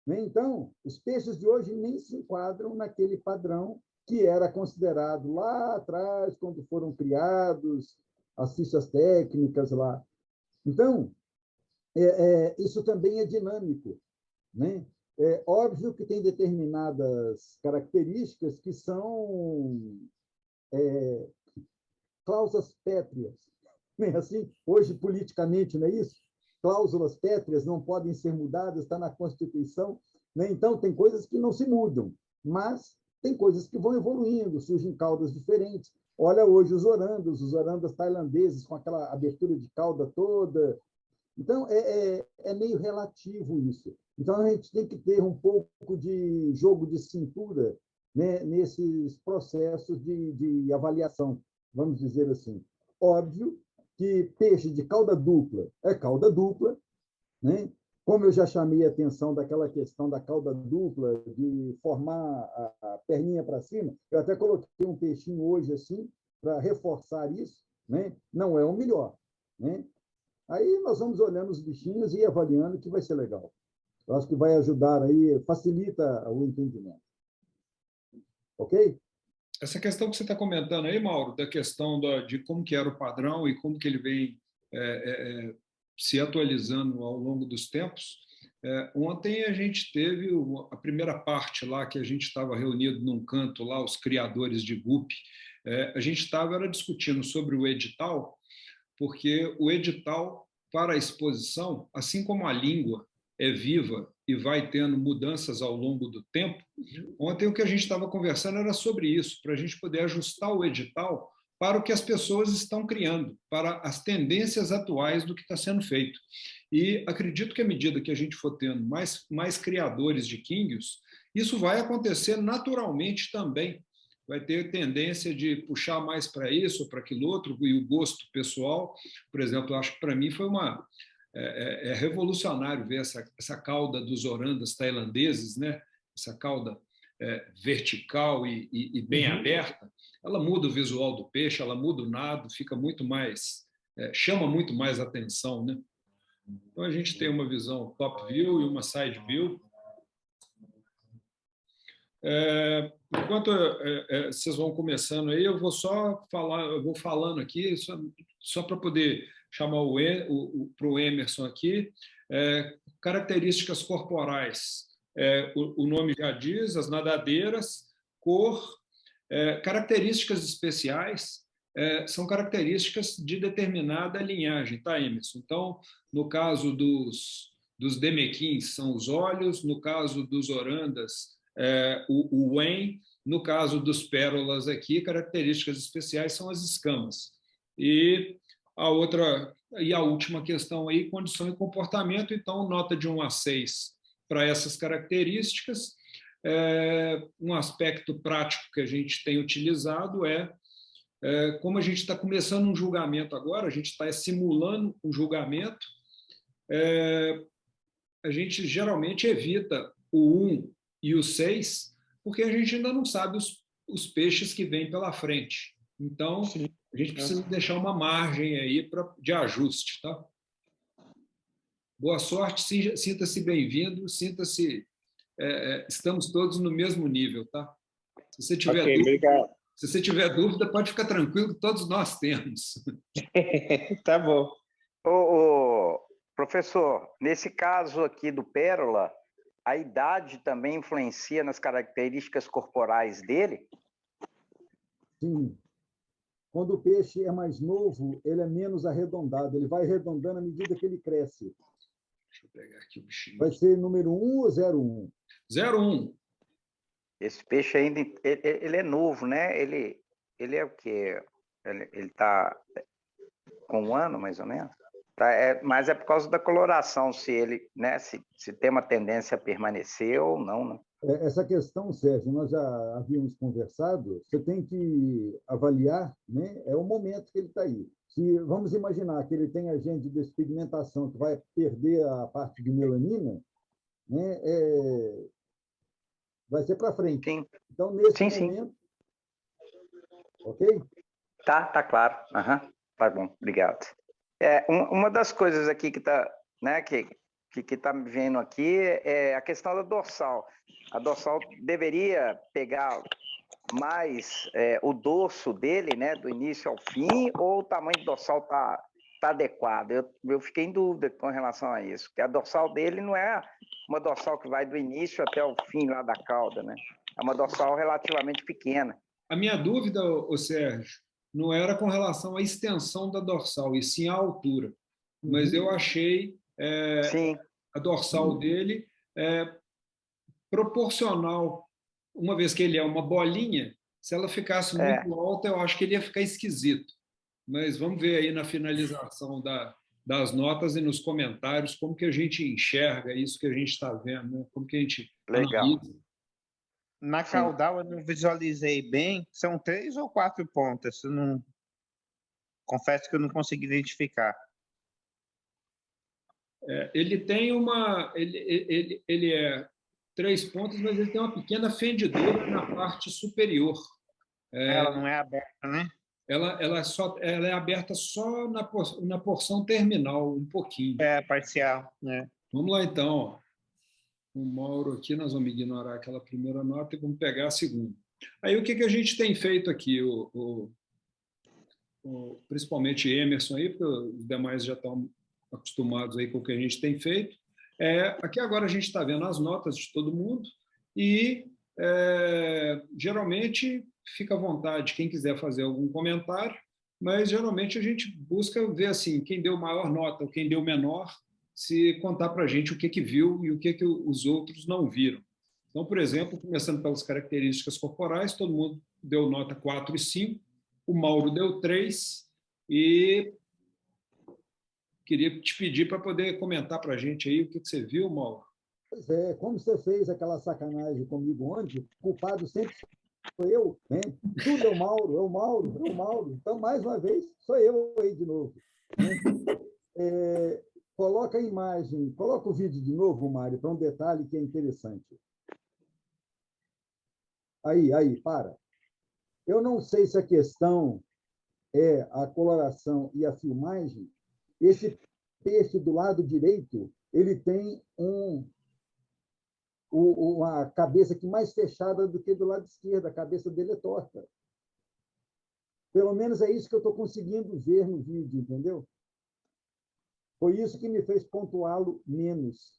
Então, os peixes de hoje nem se enquadram naquele padrão que era considerado lá atrás, quando foram criados, as fichas técnicas lá. Então, isso também é dinâmico. Né? É óbvio que tem determinadas características que são cláusulas pétreas. Não é assim? Hoje, politicamente, não é isso? Cláusulas pétreas não podem ser mudadas, está na Constituição. Né? Então, tem coisas que não se mudam, mas tem coisas que vão evoluindo, surgem caudas diferentes. Olha hoje os orandas tailandeses com aquela abertura de cauda toda. Então, é meio relativo isso. Então, a gente tem que ter um pouco de jogo de cintura, né, nesses processos de avaliação, vamos dizer assim. Óbvio que peixe de cauda dupla é cauda dupla, né? Como eu já chamei a atenção daquela questão da cauda dupla, de formar a perninha para cima, eu até coloquei um peixinho hoje assim, para reforçar isso, né? Não é o melhor. Né? Aí nós vamos olhando os bichinhos e avaliando, que vai ser legal. Eu acho que vai ajudar aí, facilita o entendimento. Ok? Essa questão que você está comentando aí, Mauro, da questão de como que era o padrão e como que ele vem se atualizando ao longo dos tempos. Ontem a gente teve a primeira parte lá, que a gente estava reunido num canto lá, os criadores de GUP. A gente estava discutindo sobre o edital, porque o edital para a exposição, assim como a língua é viva e vai tendo mudanças ao longo do tempo, ontem o que a gente estava conversando era sobre isso, para a gente poder ajustar o edital para o que as pessoas estão criando, para as tendências atuais do que está sendo feito. E acredito que à medida que a gente for tendo mais criadores de quinguios, isso vai acontecer naturalmente também. Vai ter tendência de puxar mais para isso ou para aquilo outro, e o gosto pessoal, por exemplo, eu acho que para mim foi revolucionário ver essa cauda dos orandas tailandeses, né? Essa cauda vertical e bem aberta. Ela muda o visual do peixe, ela muda o nado, fica muito mais, chama muito mais atenção, né? Então a gente tem uma visão top view e uma side view. Enquanto vocês vão começando aí, eu vou só falar, eu vou falando aqui, só para poder chamar para o Emerson aqui, características corporais. O nome já diz, as nadadeiras, cor, características especiais, são características de determinada linhagem, tá, Emerson? Então, no caso dos demequins, são os olhos, no caso dos orandas, o Wen, no caso dos pérolas aqui, características especiais são as escamas. E a última questão aí, condição e comportamento, então nota de 1 a 6 para essas características. Um aspecto prático que a gente tem utilizado como a gente está começando um julgamento agora, a gente está simulando um julgamento, a gente geralmente evita o 1 e o 6, porque a gente ainda não sabe os peixes que vêm pela frente. Então, a gente precisa deixar uma margem aí de ajuste. Tá? Boa sorte, sinta-se bem-vindo, sinta-se... estamos todos no mesmo nível. Tá? Se você tiver dúvida, pode ficar tranquilo, que todos nós temos. Tá bom. Professor, nesse caso aqui do pérola, a idade também influencia nas características corporais dele? Sim. Quando o peixe é mais novo, ele é menos arredondado. Ele vai arredondando à medida que ele cresce. Deixa eu pegar aqui o bichinho. Vai ser número 1 ou 01? 01. Esse peixe ainda ele é novo, né? Ele é o quê? Ele está com 1 ano, mais ou menos? Mas é por causa da coloração, se ele, né, se tem uma tendência a permanecer ou não, né? Essa questão, Sérgio, nós já havíamos conversado, você tem que avaliar, né, o momento que ele está aí. Se vamos imaginar que ele tem agente de despigmentação que vai perder a parte de melanina, né? Vai ser para frente. Sim. Então, nesse Sim, momento... Ok? Tá claro. Uhum. Tá bom, obrigado. Uma das coisas aqui que está, né, que está me vendo aqui é a questão da dorsal. A dorsal deveria pegar mais o dorso dele, né, do início ao fim, ou o tamanho do dorsal tá adequado? Eu fiquei em dúvida com relação a isso, porque a dorsal dele não é uma dorsal que vai do início até o fim lá da cauda, né? É uma dorsal relativamente pequena. A minha dúvida, ô Sérgio, não era com relação à extensão da dorsal, e sim à altura. Mas eu achei Sim. a dorsal dele proporcional, uma vez que ele é uma bolinha, se ela ficasse muito alta, eu acho que ele ia ficar esquisito. Mas vamos ver aí na finalização das notas e nos comentários como que a gente enxerga isso que a gente está vendo, né? Como que a gente analisa. Na caudal eu não visualizei bem, são 3 ou 4 pontas, eu não... confesso que eu não consegui identificar. Ele tem ele é 3 pontas, mas ele tem uma pequena fendidura na parte superior. Ela não é aberta, né? Ela é aberta só na porção terminal, um pouquinho. Parcial, né? Vamos lá, então. Ó. O Mauro aqui, nós vamos ignorar aquela primeira nota e vamos pegar a segunda. Aí, o que a gente tem feito aqui? Principalmente Emerson aí, porque os demais já estão acostumados aí com o que a gente tem feito. Aqui agora a gente está vendo as notas de todo mundo e, geralmente, fica à vontade quem quiser fazer algum comentário, mas, geralmente, a gente busca ver assim, quem deu maior nota ou quem deu menor, se contar para a gente o que viu e o que os outros não viram. Então, por exemplo, começando pelas características corporais, todo mundo deu nota 4 e 5, o Mauro deu 3 e queria te pedir para poder comentar para a gente aí o que você viu, Mauro. Pois é, como você fez aquela sacanagem comigo ontem, o culpado sempre sou eu, né? Tudo é o Mauro, é o Mauro, é o Mauro. Então, mais uma vez, sou eu aí de novo. Né? Coloca a imagem, coloca o vídeo de novo, Mário, para um detalhe que é interessante. Aí, para. Eu não sei se a questão é a coloração e a filmagem. Esse peixe do lado direito, ele tem uma cabeça aqui mais fechada do que do lado esquerdo. A cabeça dele é torta. Pelo menos é isso que eu estou conseguindo ver no vídeo, entendeu? Foi isso que me fez pontuá-lo menos.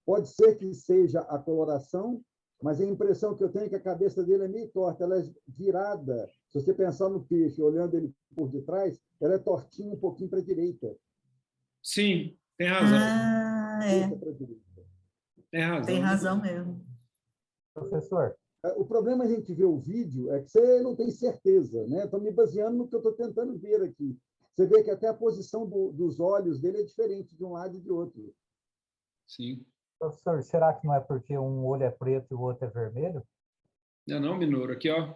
Pode ser que seja a coloração, mas a impressão que eu tenho é que a cabeça dele é meio torta, ela é virada. Se você pensar no peixe, olhando ele por detrás, ela é tortinha um pouquinho para a direita. Sim, tem razão. Tem razão. Tem razão mesmo. Professor. O problema a gente ver o vídeo é que você não tem certeza, né? Estou me baseando no que eu estou tentando ver aqui. Você vê que até a posição dos olhos dele é diferente de um lado e de outro. Sim. Professor, será que não é porque um olho é preto e o outro é vermelho? Não, Minoro. Aqui, ó.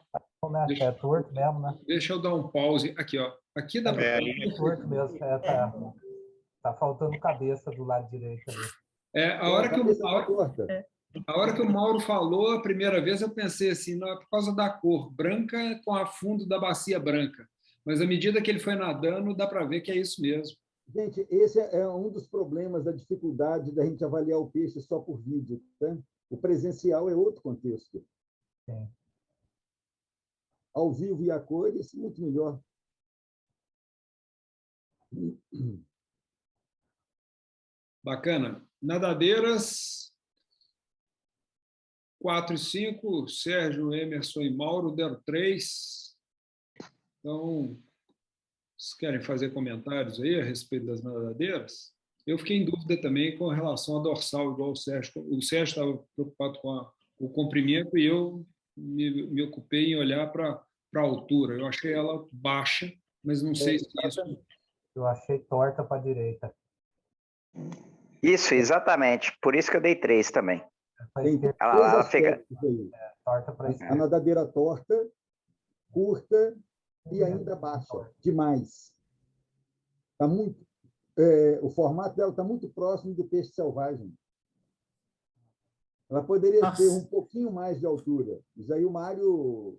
É torto mesmo, né? Deixa eu dar um pause. Aqui, ó. Aqui dá para... É torto mesmo. Tá faltando cabeça do lado direito ali. A hora que o Mauro falou a primeira vez, eu pensei assim, não, é por causa da cor, branca com a fundo da bacia branca. Mas à medida que ele foi nadando, dá para ver que é isso mesmo. Gente, esse é um dos problemas da dificuldade da gente avaliar o peixe só por vídeo. Tá? O presencial é outro contexto. Sim. Ao vivo e a cores, muito melhor. Bacana. Nadadeiras, 4 e 5, Sérgio, Emerson e Mauro deram 3. Então, vocês querem fazer comentários aí a respeito das nadadeiras? Eu fiquei em dúvida também com relação à dorsal, igual o Sérgio. O Sérgio estava preocupado com o comprimento e eu me ocupei em olhar para a altura. Eu achei ela baixa, mas não sei se isso... Eu achei torta para a direita. Isso, exatamente. Por isso que eu dei 3 também. Tem ela fica... torta para a nadadeira torta, curta e ainda baixa, demais. Tá muito, o formato dela está muito próximo do peixe selvagem. Ela poderia Nossa. ter um pouquinho mais de altura. Isso aí o Mário,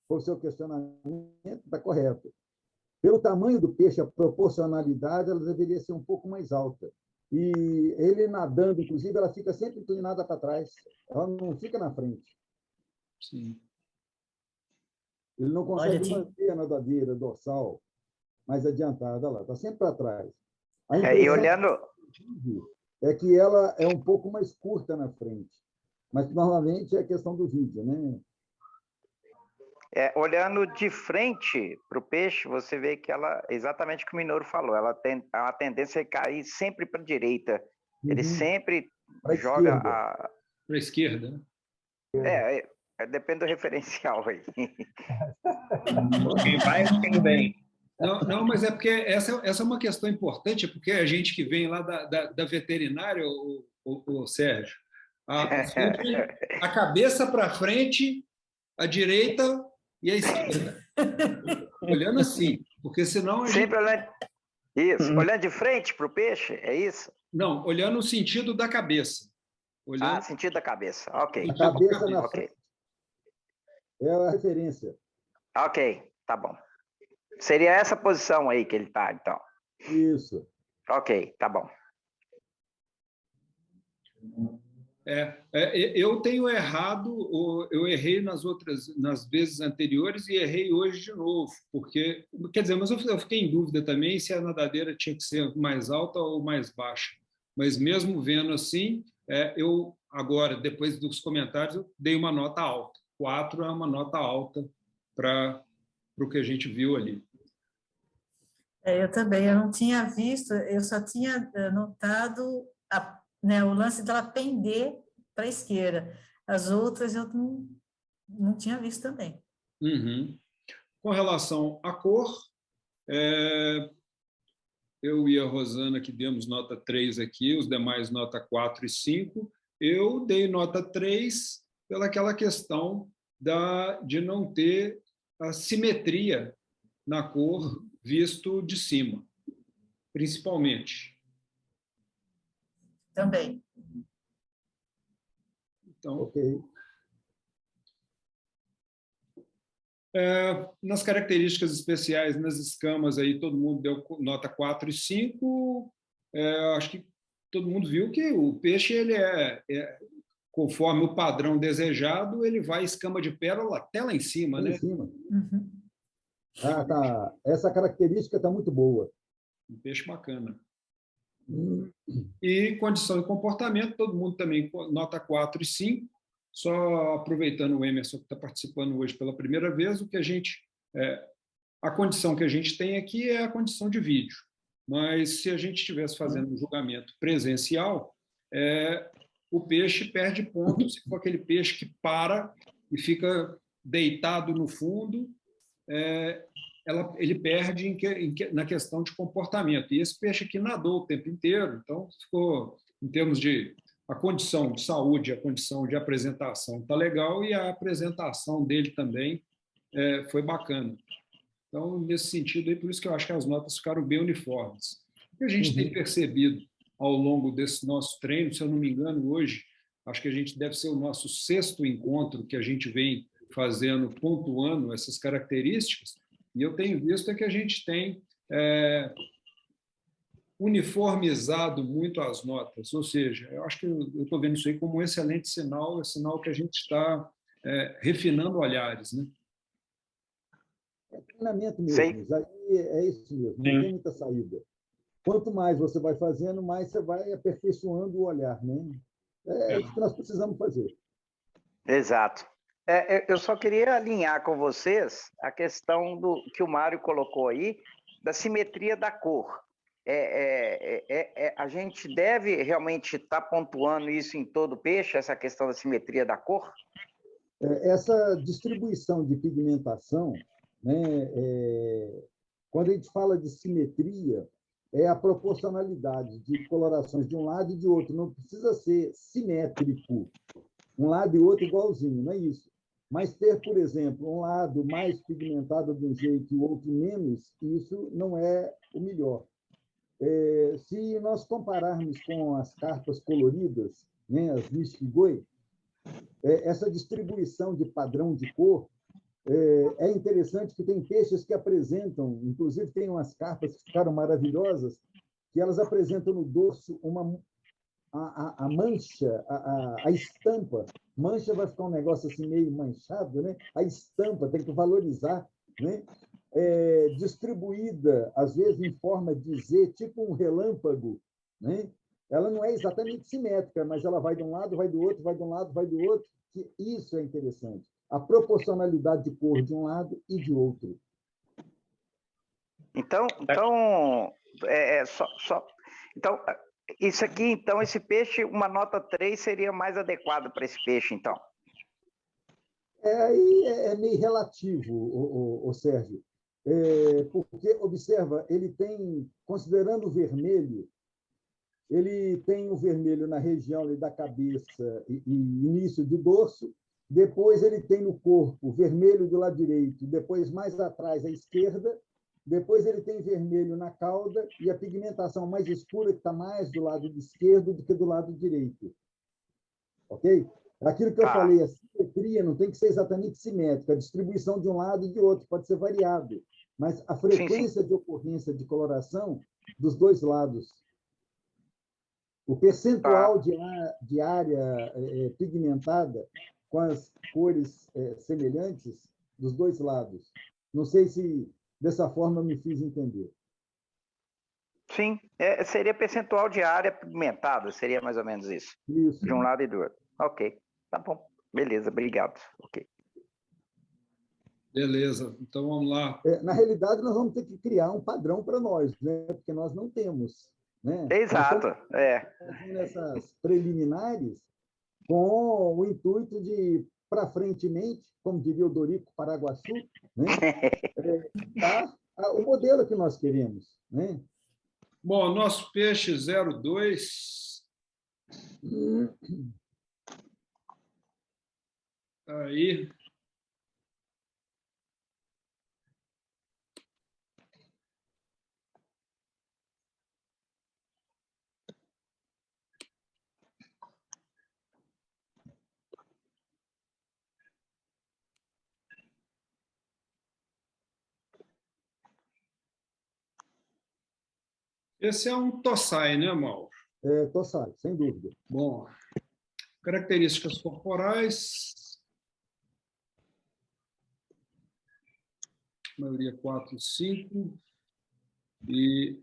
o seu questionamento está correto. Pelo tamanho do peixe, a proporcionalidade, ela deveria ser um pouco mais alta. E ele nadando, inclusive, ela fica sempre inclinada para trás. Ela não fica na frente. Sim. Ele não consegue manter a nadadeira dorsal mais adiantada lá, está sempre para trás. A E olhando... é que ela é um pouco mais curta na frente. Mas, normalmente, é a questão do vídeo, né? Olhando de frente para o peixe, você vê que ela, exatamente o que o Minoru falou, ela tem a tendência a cair sempre para a direita. Ele sempre joga para a esquerda, né? Depende do referencial aí. Quem vai, quem vem. Não, mas é porque essa é uma questão importante, porque a gente que vem lá da veterinária, o Sérgio, a cabeça para frente, a direita e a esquerda. Olhando assim, porque senão a sempre olhando... Isso, olhando de frente para o peixe, é isso? Não, olhando no sentido da cabeça. Olhando... sentido da cabeça, ok. A cabeça na okay. frente é a referência. Ok, tá bom. Seria essa posição aí que ele está, então. Isso. Ok, tá bom. Eu tenho errado, eu errei nas vezes anteriores e errei hoje de novo, porque, quer dizer, mas eu fiquei em dúvida também se a nadadeira tinha que ser mais alta ou mais baixa. Mas mesmo vendo assim, eu agora, depois dos comentários, eu dei uma nota alta. 4 é uma nota alta para o que a gente viu ali. Eu também, eu não tinha visto, eu só tinha notado o lance dela pender para a esquerda. As outras eu não tinha visto também. Uhum. Com relação à cor, eu e a Rosana, que demos nota 3 aqui, os demais nota 4 e 5, eu dei nota 3 pelaquela questão de não ter a simetria na cor visto de cima, principalmente. Também. Então, ok. Nas características especiais, nas escamas, aí todo mundo deu nota 4 e 5. Acho que todo mundo viu que o peixe, ele conforme o padrão desejado, ele vai escama de pérola até lá em cima, né? Em cima. Uhum. Tá. Essa característica está muito boa. Um peixe bacana. E condição e comportamento, todo mundo também nota 4 e 5. Só aproveitando o Emerson, que está participando hoje pela primeira vez, a condição que a gente tem aqui é a condição de vídeo. Mas se a gente estivesse fazendo um julgamento presencial, o peixe perde ponto se for aquele peixe que para e fica deitado no fundo, ele perde na questão de comportamento. E esse peixe aqui nadou o tempo inteiro, então ficou, em termos de a condição de saúde, a condição de apresentação está legal e a apresentação dele também foi bacana. Então, nesse sentido, por isso que eu acho que as notas ficaram bem uniformes. O que a gente tem percebido ao longo desse nosso treino, se eu não me engano, hoje, acho que a gente deve ser o nosso 6º encontro que a gente vem fazendo, pontuando essas características, e eu tenho visto que a gente tem uniformizado muito as notas, ou seja, eu acho que eu estou vendo isso aí como um excelente sinal, é sinal que a gente está refinando olhares, né? É treinamento mesmo, aí é isso mesmo, não tem muita saída. Quanto mais você vai fazendo, mais você vai aperfeiçoando o olhar, né? É isso que nós precisamos fazer. Exato. Eu só queria alinhar com vocês a questão que o Mário colocou aí, da simetria da cor. A gente deve realmente estar pontuando isso em todo peixe, essa questão da simetria da cor? Essa distribuição de pigmentação, né, quando a gente fala de simetria, é a proporcionalidade de colorações de um lado e de outro. Não precisa ser simétrico, um lado e outro igualzinho, não é isso. Mas ter, por exemplo, um lado mais pigmentado de um jeito e o outro menos, isso não é o melhor. Se nós compararmos com as carpas coloridas, né, as nishigoi, essa distribuição de padrão de cor é interessante, que tem peixes que apresentam, inclusive tem umas carpas que ficaram maravilhosas, que elas apresentam no dorso a mancha, a estampa. Mancha vai ficar um negócio assim meio manchado, né? A estampa tem que valorizar, né? Distribuída, às vezes, em forma de Z, tipo um relâmpago, né? Ela não é exatamente simétrica, mas ela vai de um lado, vai do outro, vai de um lado, vai do outro. Que isso é interessante. A proporcionalidade de cor de um lado e de outro. Então isso aqui, então, esse peixe, uma nota 3 seria mais adequado para esse peixe, então. Aí é meio relativo, o Sérgio. Porque, observa, ele tem, considerando o vermelho, ele tem o vermelho na região ali da cabeça e início do dorso, depois ele tem no corpo vermelho do lado direito, depois mais atrás à esquerda, depois ele tem vermelho na cauda e a pigmentação mais escura que está mais do lado esquerdo do que do lado direito. Ok? Aquilo que eu falei, a simetria não tem que ser exatamente simétrica, a distribuição de um lado e de outro pode ser variado, mas a frequência de ocorrência de coloração dos dois lados. O percentual de área pigmentada com as cores semelhantes dos dois lados. Não sei se dessa forma eu me fiz entender. Sim, seria percentual de área pigmentada, seria mais ou menos isso. Isso. De um lado e do outro. Ok, tá bom. Beleza, obrigado. Ok. Beleza, então vamos lá. Na realidade, nós vamos ter que criar um padrão para nós, né? Porque nós não temos. Né? Exato, fazendo essas preliminares com o intuito de, para frentemente, como diria o Dorico Paraguaçu, né? O modelo que nós queremos. Né? Bom, nosso peixe 02. Aí. Esse é um Tossai, né, Mauro? Tossai, sem dúvida. Bom, características corporais. Maioria 4, 5. E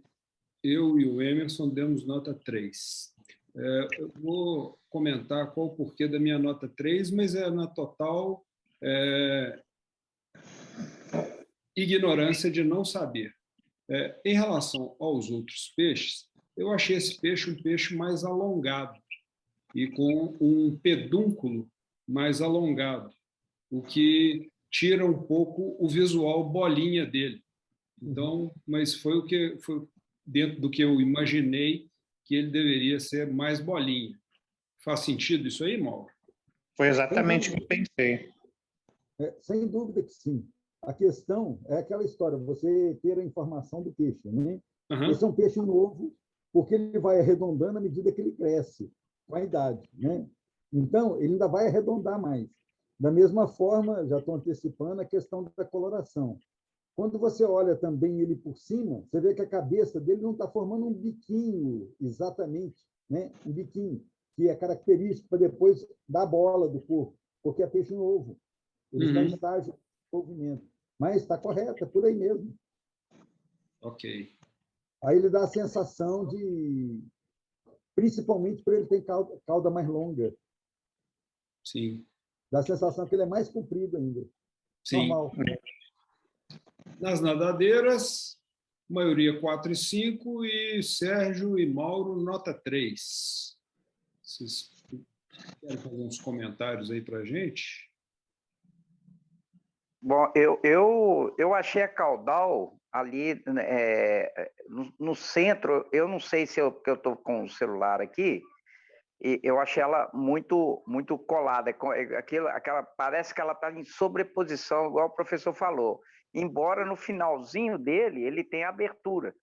eu e o Emerson demos nota 3. Eu vou comentar qual o porquê da minha nota 3, mas é na total ignorância de não saber. Em relação aos outros peixes, eu achei esse peixe um peixe mais alongado e com um pedúnculo mais alongado, o que tira um pouco o visual bolinha dele. Então, mas foi dentro do que eu imaginei que ele deveria ser mais bolinha. Faz sentido isso aí, Mauro? Foi exatamente o que eu pensei. Sem dúvida que sim. A questão é aquela história, você ter a informação do peixe. Né? Uhum. Esse é um peixe novo, porque ele vai arredondando à medida que ele cresce, com a idade. Né? Então, ele ainda vai arredondar mais. Da mesma forma, já estou antecipando a questão da coloração. Quando você olha também ele por cima, você vê que a cabeça dele não está formando um biquinho exatamente, né? Um biquinho, que é característico para depois dar bola do corpo, porque é peixe novo. Ele está em estágio de desenvolvimento. Mas está correto, é por aí mesmo. Ok. Aí ele dá a sensação de... Principalmente por ele ter cauda mais longa. Sim. Dá a sensação que ele é mais comprido ainda. Sim. Normal. Nas nadadeiras, maioria 4 e 5, e Sérgio e Mauro, nota 3. Vocês querem fazer uns comentários aí para a gente? Bom, eu achei a caudal ali no centro, eu não sei se eu estou com o celular aqui, e eu achei ela muito colada, parece que ela está em sobreposição, igual o professor falou, embora no finalzinho dele ele tenha abertura,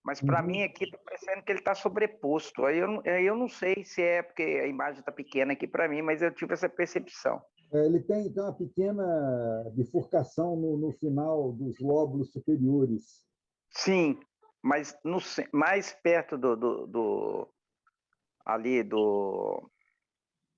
Mas para mim aqui está parecendo que ele está sobreposto. Aí eu não sei se é porque a imagem está pequena aqui para mim, mas eu tive essa percepção. Ele tem, então, uma pequena bifurcação no final dos lóbulos superiores. Sim, mas mais perto ali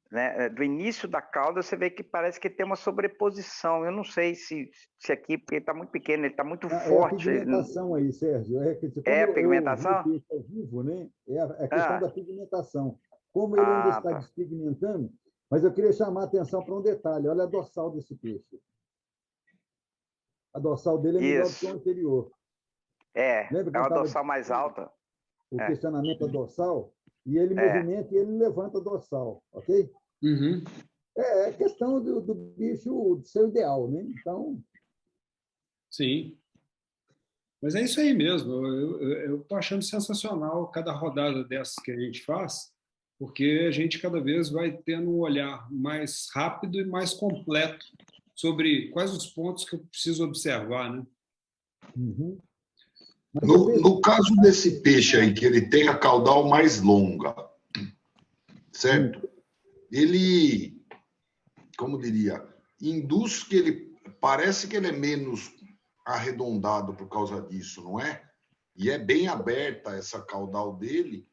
né, do início da cauda, você vê que parece que tem uma sobreposição. Eu não sei se aqui, porque ele está muito pequeno, ele está muito forte. É a pigmentação aí, Sérgio. É a pigmentação? Eu vi ao vivo, né? É a questão da pigmentação. Como ele ainda está despigmentando, mas eu queria chamar a atenção para um detalhe. Olha a dorsal desse peixe. A dorsal dele é melhor do que o anterior. É uma dorsal mais alta. O questionamento da dorsal, e ele movimenta e ele levanta a dorsal, ok? Uhum. É questão do bicho do seu ideal, né? Então... Sim. Mas é isso aí mesmo. Eu estou achando sensacional cada rodada dessas que a gente faz, porque a gente cada vez vai tendo um olhar mais rápido e mais completo sobre quais os pontos que eu preciso observar, né? Uhum. No caso desse peixe aí, que ele tem a caudal mais longa, certo? Ele, como diria, induz que ele... Parece que ele é menos arredondado por causa disso, não é? E é bem aberta essa caudal dele.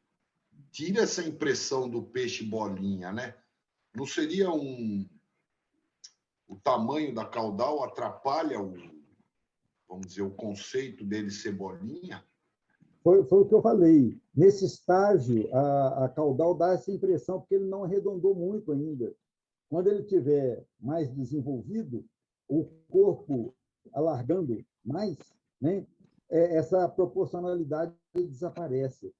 Tira essa impressão do peixe bolinha, né? Não seria o tamanho da caudal atrapalha vamos dizer, o conceito dele ser bolinha? Foi o que eu falei. Nesse estágio, a caudal dá essa impressão, porque ele não arredondou muito ainda. Quando ele tiver mais desenvolvido, o corpo alargando mais, né, essa proporcionalidade desaparece.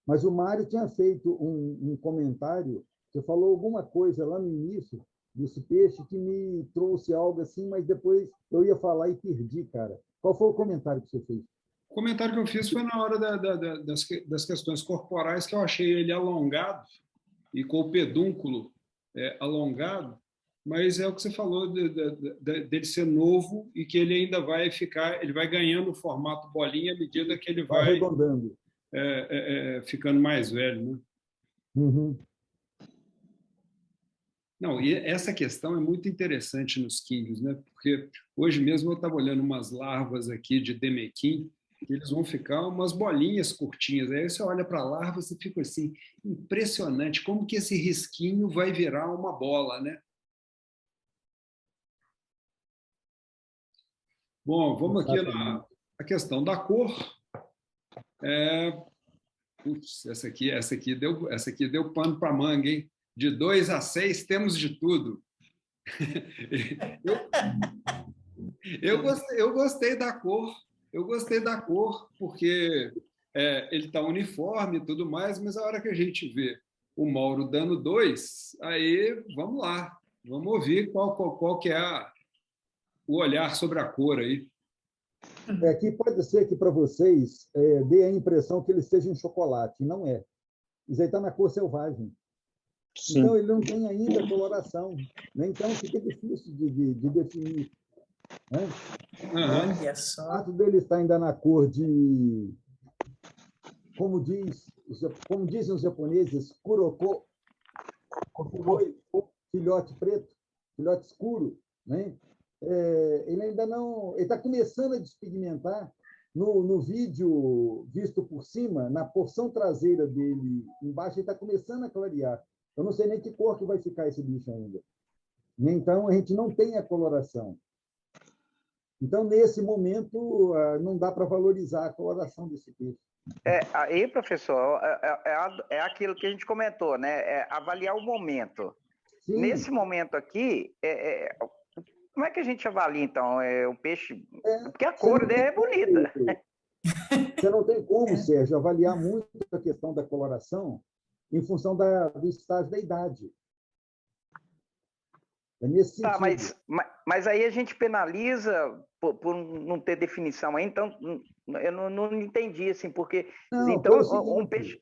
Mas o Mário tinha feito um comentário, você falou alguma coisa lá no início desse peixe que me trouxe algo assim, mas depois eu ia falar e perdi, cara. Qual foi o comentário que você fez? O comentário que eu fiz foi na hora das questões corporais, que eu achei ele alongado e com o pedúnculo alongado, mas é o que você falou dele ser novo e que ele ainda vai ele vai ganhando o formato bolinha à medida que ele vai arredondando. Ficando mais velho, né? Uhum. Não, e essa questão é muito interessante nos quingues, né? Porque hoje mesmo eu estava olhando umas larvas aqui de demequim, que eles vão ficar umas bolinhas curtinhas. Aí você olha para a larva e fica assim, impressionante como que esse risquinho vai virar uma bola, né? Bom, vamos aqui na questão da cor. Putz, essa aqui deu pano para manga, hein? De 2 a 6 temos de tudo. Eu gostei da cor. Eu gostei da cor porque ele está uniforme e tudo mais, mas a hora que a gente vê o Mauro dando 2, aí vamos lá. Vamos ouvir qual que é o olhar sobre a cor aí. Aqui pode ser que para vocês dê a impressão que ele seja um chocolate. Não é. Isso aí está na cor selvagem. Sim. Então, ele não tem ainda coloração. Né? Então, fica difícil de definir. Né? Olha só. O fato dele estar ainda na cor de... Como dizem os japoneses, kuroko, filhote preto, filhote escuro. Né? Ele ainda não... Ele está começando a despigmentar. No vídeo visto por cima, na porção traseira dele, embaixo, ele está começando a clarear. Eu não sei nem que cor que vai ficar esse bicho ainda. Então, a gente não tem a coloração. Então, nesse momento, não dá para valorizar a coloração desse peixe. Aí, professor, é aquilo que a gente comentou, né? Avaliar o momento. Sim. Nesse momento aqui, como é que a gente avalia, então? O peixe... Porque a cor dele é bonita. Você não tem como, Sérgio, avaliar muito a questão da coloração em função do estágio da idade. É nesse sentido. Mas aí a gente penaliza por não ter definição aí, então eu não entendi, assim, porque... Não, então, seguinte, um peixe...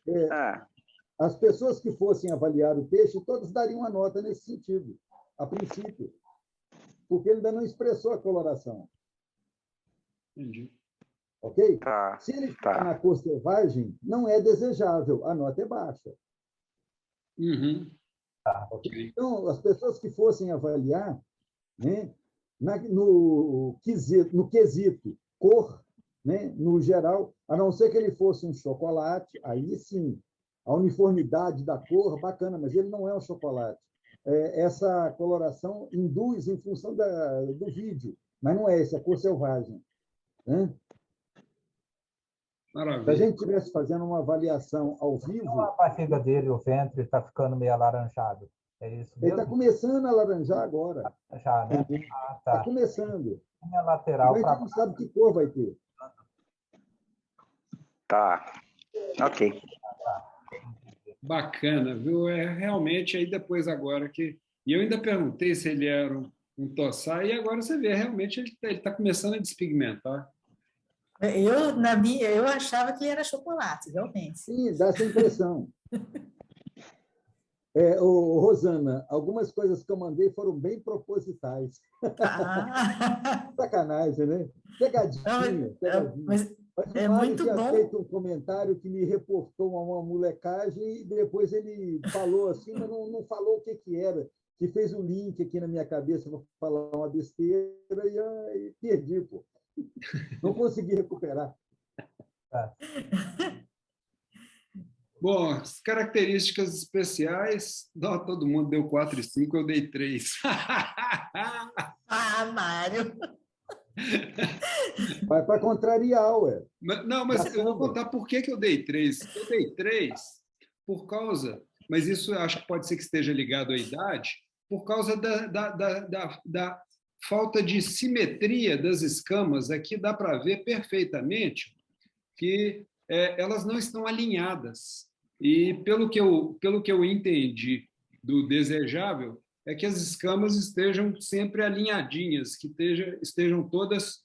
As pessoas que fossem avaliar o peixe, todas dariam uma nota nesse sentido, a princípio, porque ele ainda não expressou a coloração. Entendi. ok? Tá, Se ele ficar na cor selvagem, não é desejável, a nota é baixa. Uhum. Okay? Então, as pessoas que fossem avaliar, né, no quesito cor, né, no geral, a não ser que ele fosse um chocolate, aí sim, a uniformidade da cor, bacana, mas ele não é um chocolate. Essa coloração induz em função do vídeo, mas não é esse, é cor selvagem. Né? Maravilha. Se a gente estivesse fazendo uma avaliação ao vivo... A barriga dele, o ventre, está ficando meio alaranjado. É isso mesmo? Ele está começando a laranjar agora. Já, né? Está começando. A lateral mas a gente não sabe que cor vai ter. Tá. Ok. Bacana, viu? Realmente, aí depois agora que... E eu ainda perguntei se ele era um tossá, e agora você vê, realmente ele está começando a despigmentar. Eu achava que era chocolate, realmente. Sim, dá essa impressão. Rosana, algumas coisas que eu mandei foram bem propositais. Sacanagem, né? Pegadinha. Mas o Mário tinha feito um comentário que me reportou a uma molecagem e depois ele falou assim, mas não falou o que era, que fez um link aqui na minha cabeça para falar uma besteira e perdi, pô. Não consegui recuperar. Bom, as características especiais, todo mundo deu 4 e 5, eu dei 3. Mário! Vai para contrariar, ué. Não, mas eu vou contar por que eu dei 3. Eu dei 3 por causa, mas isso eu acho que pode ser que esteja ligado à idade, por causa da falta de simetria das escamas. Aqui dá para ver perfeitamente que elas não estão alinhadas. E pelo que eu entendi do desejável, é que as escamas estejam sempre alinhadinhas, que estejam todas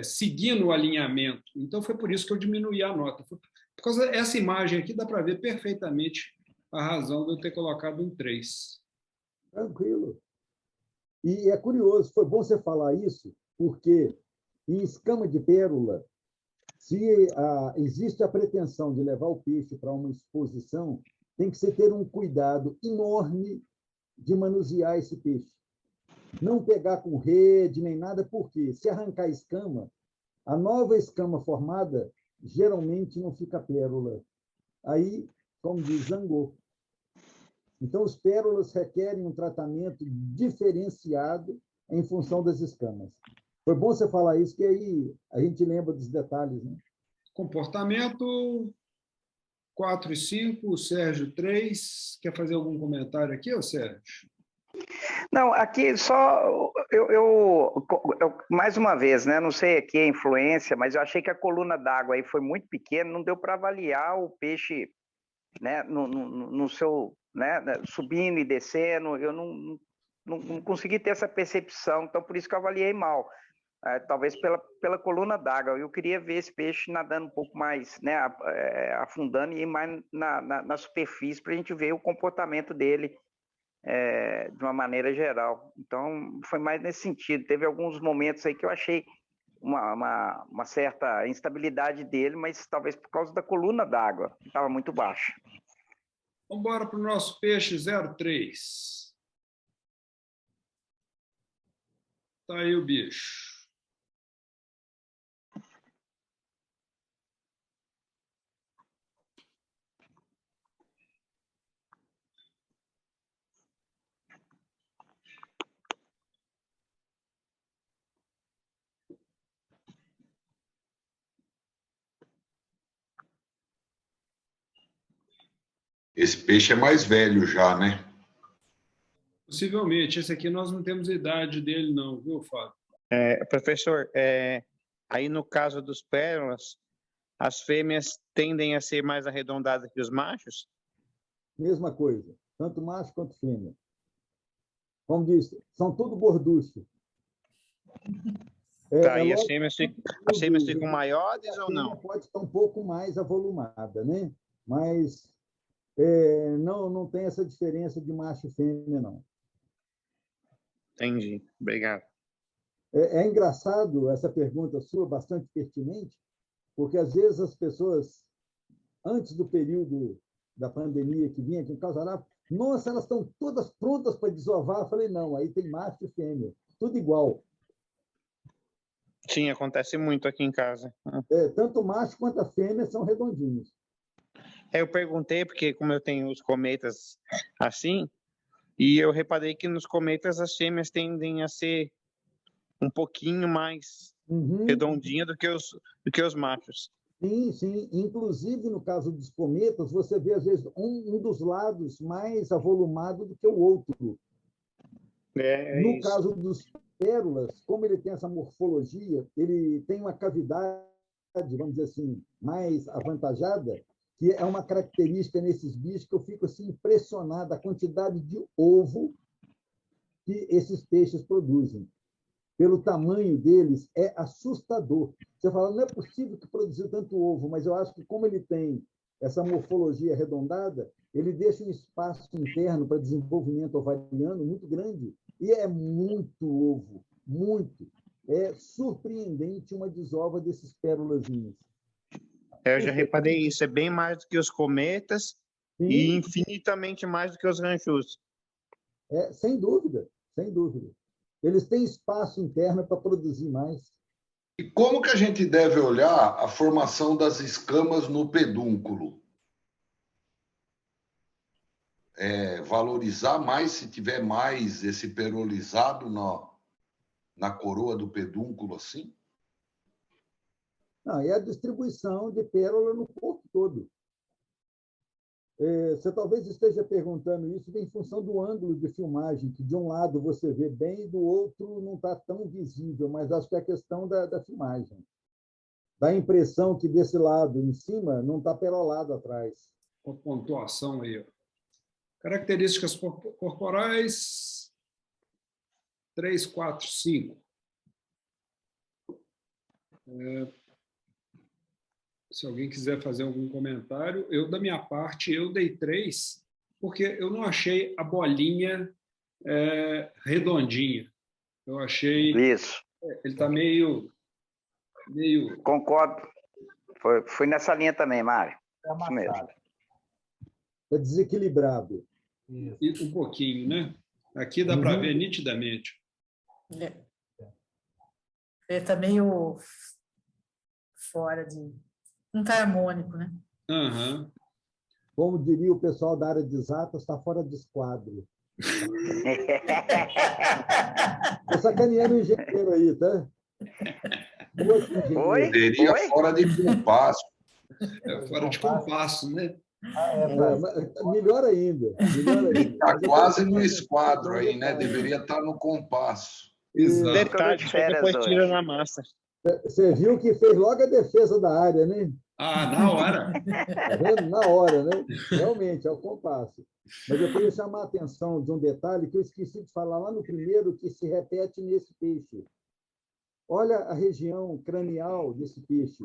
seguindo o alinhamento. Então, foi por isso que eu diminuí a nota. Por causa dessa imagem aqui, dá para ver perfeitamente a razão de eu ter colocado um 3. Tranquilo. E é curioso, foi bom você falar isso, porque em escama de pérola, se existe a pretensão de levar o peixe para uma exposição, tem que se ter um cuidado enorme de manusear esse peixe. Não pegar com rede nem nada, porque se arrancar a escama, a nova escama formada geralmente não fica pérola. Aí, como diz, zangou. Então, os pérolas requerem um tratamento diferenciado em função das escamas. Foi bom você falar isso, que aí a gente lembra dos detalhes. Né? Comportamento 4 e 5, o Sérgio 3. Quer fazer algum comentário aqui, ô Sérgio? Não, aqui só eu mais uma vez, né? Não sei aqui a influência, mas eu achei que a coluna d'água aí foi muito pequena, não deu para avaliar o peixe, né? No seu, né? Subindo e descendo, eu não consegui ter essa percepção, então por isso que eu avaliei mal. Talvez pela coluna d'água. Eu queria ver esse peixe nadando um pouco mais, né? Afundando e ir mais na superfície para a gente ver o comportamento dele. De uma maneira geral. Então, foi mais nesse sentido. Teve alguns momentos aí que eu achei uma certa instabilidade dele, mas talvez por causa da coluna d'água, que estava muito baixa. Vamos embora para o nosso peixe 03. Está aí o bicho. Esse peixe é mais velho já, né? Possivelmente. Esse aqui nós não temos a idade dele, não, viu, Fábio? Professor, aí no caso dos pérolas, as fêmeas tendem a ser mais arredondadas que os machos? Mesma coisa, tanto macho quanto fêmea. Como disse, são tudo gorducho. E as fêmeas ficam maiores ou não? Pode estar um pouco mais avolumada, né? Mas não tem essa diferença de macho e fêmea, não. Entendi. Obrigado. É engraçado essa pergunta sua, bastante pertinente, porque às vezes as pessoas, antes do período da pandemia que vinha aqui em Casará, nossa, elas estão todas prontas para desovar. Eu falei, não, aí tem macho e fêmea, tudo igual. Sim, acontece muito aqui em casa. Tanto o macho quanto a fêmea são redondinhos. Eu perguntei, porque como eu tenho os cometas assim, e eu reparei que nos cometas as fêmeas tendem a ser um pouquinho mais redondinha do que os machos. Sim, sim. Inclusive, no caso dos cometas, você vê, às vezes, um dos lados mais avolumado do que o outro. No caso dos pérolas, como ele tem essa morfologia, ele tem uma cavidade, vamos dizer assim, mais avantajada, que é uma característica nesses bichos que eu fico assim, impressionado, a quantidade de ovo que esses peixes produzem. Pelo tamanho deles, é assustador. Você fala, não é possível que produziu tanto ovo, mas eu acho que como ele tem essa morfologia arredondada, ele deixa um espaço interno para desenvolvimento ovariano muito grande. E é muito ovo, muito. É surpreendente uma desova desses pérolazinhos. Eu já reparei isso, é bem mais do que os cometas e infinitamente mais do que os ranchus. Sem dúvida, sem dúvida. Eles têm espaço interno para produzir mais. E como que a gente deve olhar a formação das escamas no pedúnculo? Valorizar mais se tiver mais esse perolizado na coroa do pedúnculo, assim? Não, é a distribuição de pérola no corpo todo. Você talvez esteja perguntando isso em função do ângulo de filmagem, que de um lado você vê bem e do outro não está tão visível, mas acho que é a questão da filmagem. Dá a impressão que desse lado, em cima, não está perolado atrás. Com pontuação aí. Características corporais, 3, 4, 5. Se alguém quiser fazer algum comentário, da minha parte, eu dei 3, porque eu não achei a bolinha redondinha. Eu achei... Isso. Ele está meio... Concordo. Fui nessa linha também, Mário. Isso mesmo. É desequilibrado. E um pouquinho, né? Aqui dá para ver nitidamente. Ele está meio fora de... Não está harmônico, né? Como diria o pessoal da área de exatas, está fora de esquadro. Estou sacaneando o engenheiro aí, tá? Oi? Seria fora de compasso. Fora de compasso, né? Melhor ainda. Está quase no esquadro aí, né? Deveria estar no compasso. Exato. Detalhe, depois tira na massa. Você viu que fez logo a defesa da área, né? Na hora. Tá vendo? Na hora, né? Realmente, é o compasso. Mas eu queria chamar a atenção de um detalhe que eu esqueci de falar lá no primeiro, que se repete nesse peixe. Olha a região cranial desse peixe.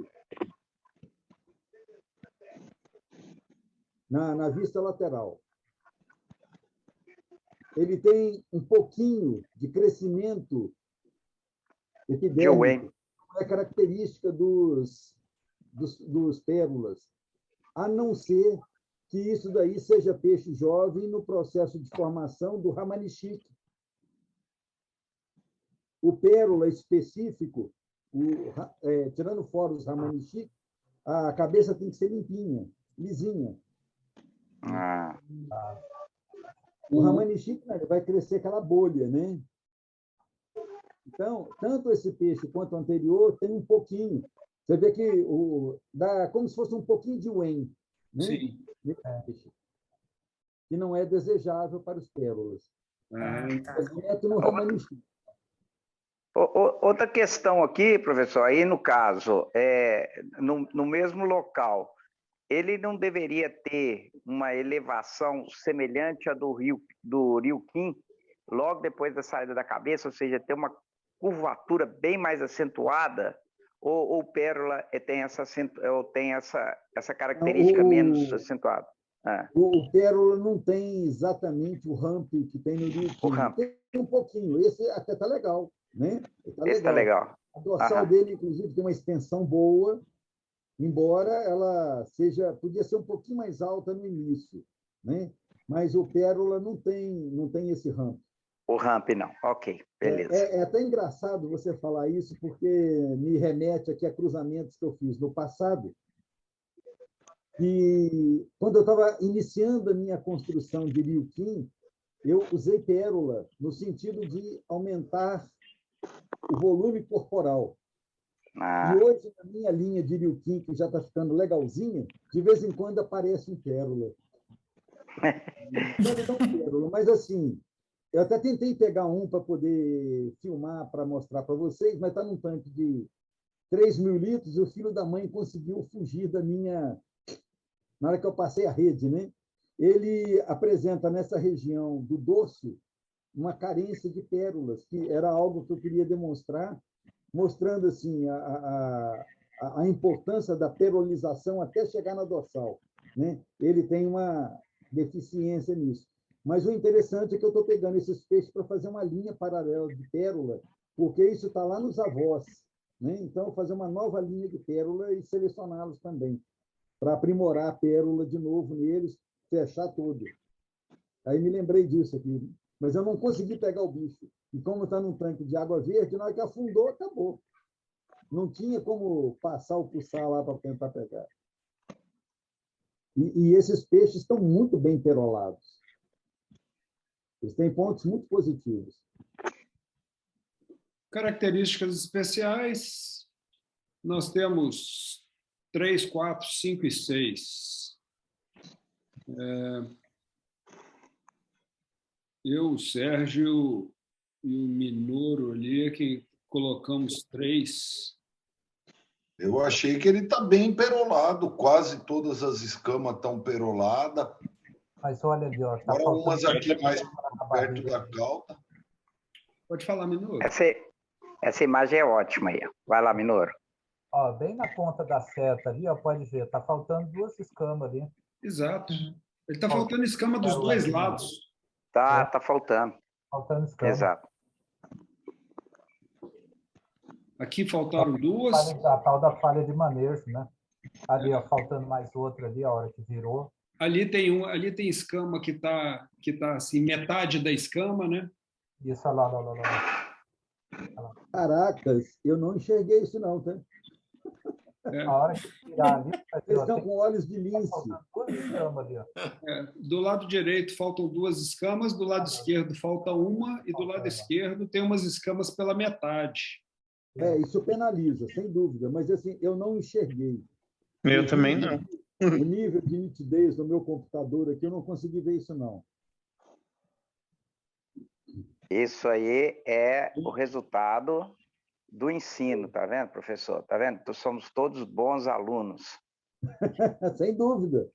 Na vista lateral. Ele tem um pouquinho de crescimento epidérmico. É característica dos pérolas, a não ser que isso daí seja peixe jovem no processo de formação do ramanichique. O pérola específico, tirando fora os ramanichique, a cabeça tem que ser limpinha, lisinha. O ramanichique, né, vai crescer aquela bolha, né? Então, tanto esse peixe quanto o anterior tem um pouquinho. Você vê que dá como se fosse um pouquinho de wen, né? Sim. Que não é desejável para os pérolas. Outra questão aqui, professor, aí no caso, no mesmo local, ele não deveria ter uma elevação semelhante à do Rio Quim, logo depois da saída da cabeça, ou seja, ter uma curvatura bem mais acentuada, ou pérola tem essa característica menos acentuada? O pérola não tem exatamente o ramp que tem no Rio Quim. Tem um pouquinho, esse até está legal. né? Esse tá legal. A dorsal dele, inclusive, tem uma extensão boa, embora ela podia ser um pouquinho mais alta no início, né? Mas o Pérola não tem esse ramp. O ramp não, ok, beleza. É até engraçado você falar isso, porque me remete aqui a cruzamentos que eu fiz no passado, e quando eu estava iniciando a minha construção de Liuquim, eu usei pérola no sentido de aumentar o volume corporal. E hoje, na minha linha de Liuquim, que já está ficando legalzinha, de vez em quando aparece um pérola. Mas, assim, eu até tentei pegar um para poder filmar, para mostrar para vocês, mas está num tanque de 3.000 litros e o filho da mãe conseguiu fugir da minha... Na hora que eu passei a rede, né? Ele apresenta nessa região do dorso uma carência de pérolas, que era algo que eu queria demonstrar, mostrando assim a importância da perolização até chegar na dorsal, né? Ele tem uma deficiência nisso. Mas o interessante é que eu estou pegando esses peixes para fazer uma linha paralela de pérola, porque isso está lá nos avós, né? Então, fazer uma nova linha de pérola e selecioná-los também, para aprimorar a pérola de novo neles, fechar tudo. Aí me lembrei disso aqui, mas eu não consegui pegar o bicho. E como está num tanque de água verde, na hora que afundou, acabou. Não tinha como passar o pulsar lá para tentar pegar. E esses peixes estão muito bem perolados. Eles têm pontos muito positivos. Características especiais, nós temos 3, 4, 5 e 6. Eu, o Sérgio e o Minoro ali, que colocamos 3. Eu achei que ele está bem perolado, quase todas as escamas estão peroladas. Mas olha ali, ó. Tá agora umas aqui mais perto da cauda. Pode falar, Minoro. Essa imagem é ótima aí. Vai lá, Minoro. Ó, bem na ponta da seta ali, ó, pode ver, tá faltando 2 escamas ali. Exato. Ele está faltando escama dos dois lados. Tá faltando. Faltando escama. Exato. Aqui faltaram 2. A tal da falha de manejo, né? Ali, ó, faltando mais outra ali, a hora que virou. Ali tem escama que tá assim, metade da escama, né? Isso, olha lá. Caracas, eu não enxerguei isso não, tá? A hora que tirar ali... Eles estão com olhos de lince. Do lado direito faltam 2 escamas, do lado esquerdo falta uma, e do lado esquerdo tem umas escamas pela metade. Isso penaliza, sem dúvida, mas assim, eu não enxerguei. Eu também não. O nível de nitidez do meu computador aqui, eu não consegui ver isso, não. Isso aí é o resultado do ensino, tá vendo, professor? Tá vendo? Somos todos bons alunos. Sem dúvida.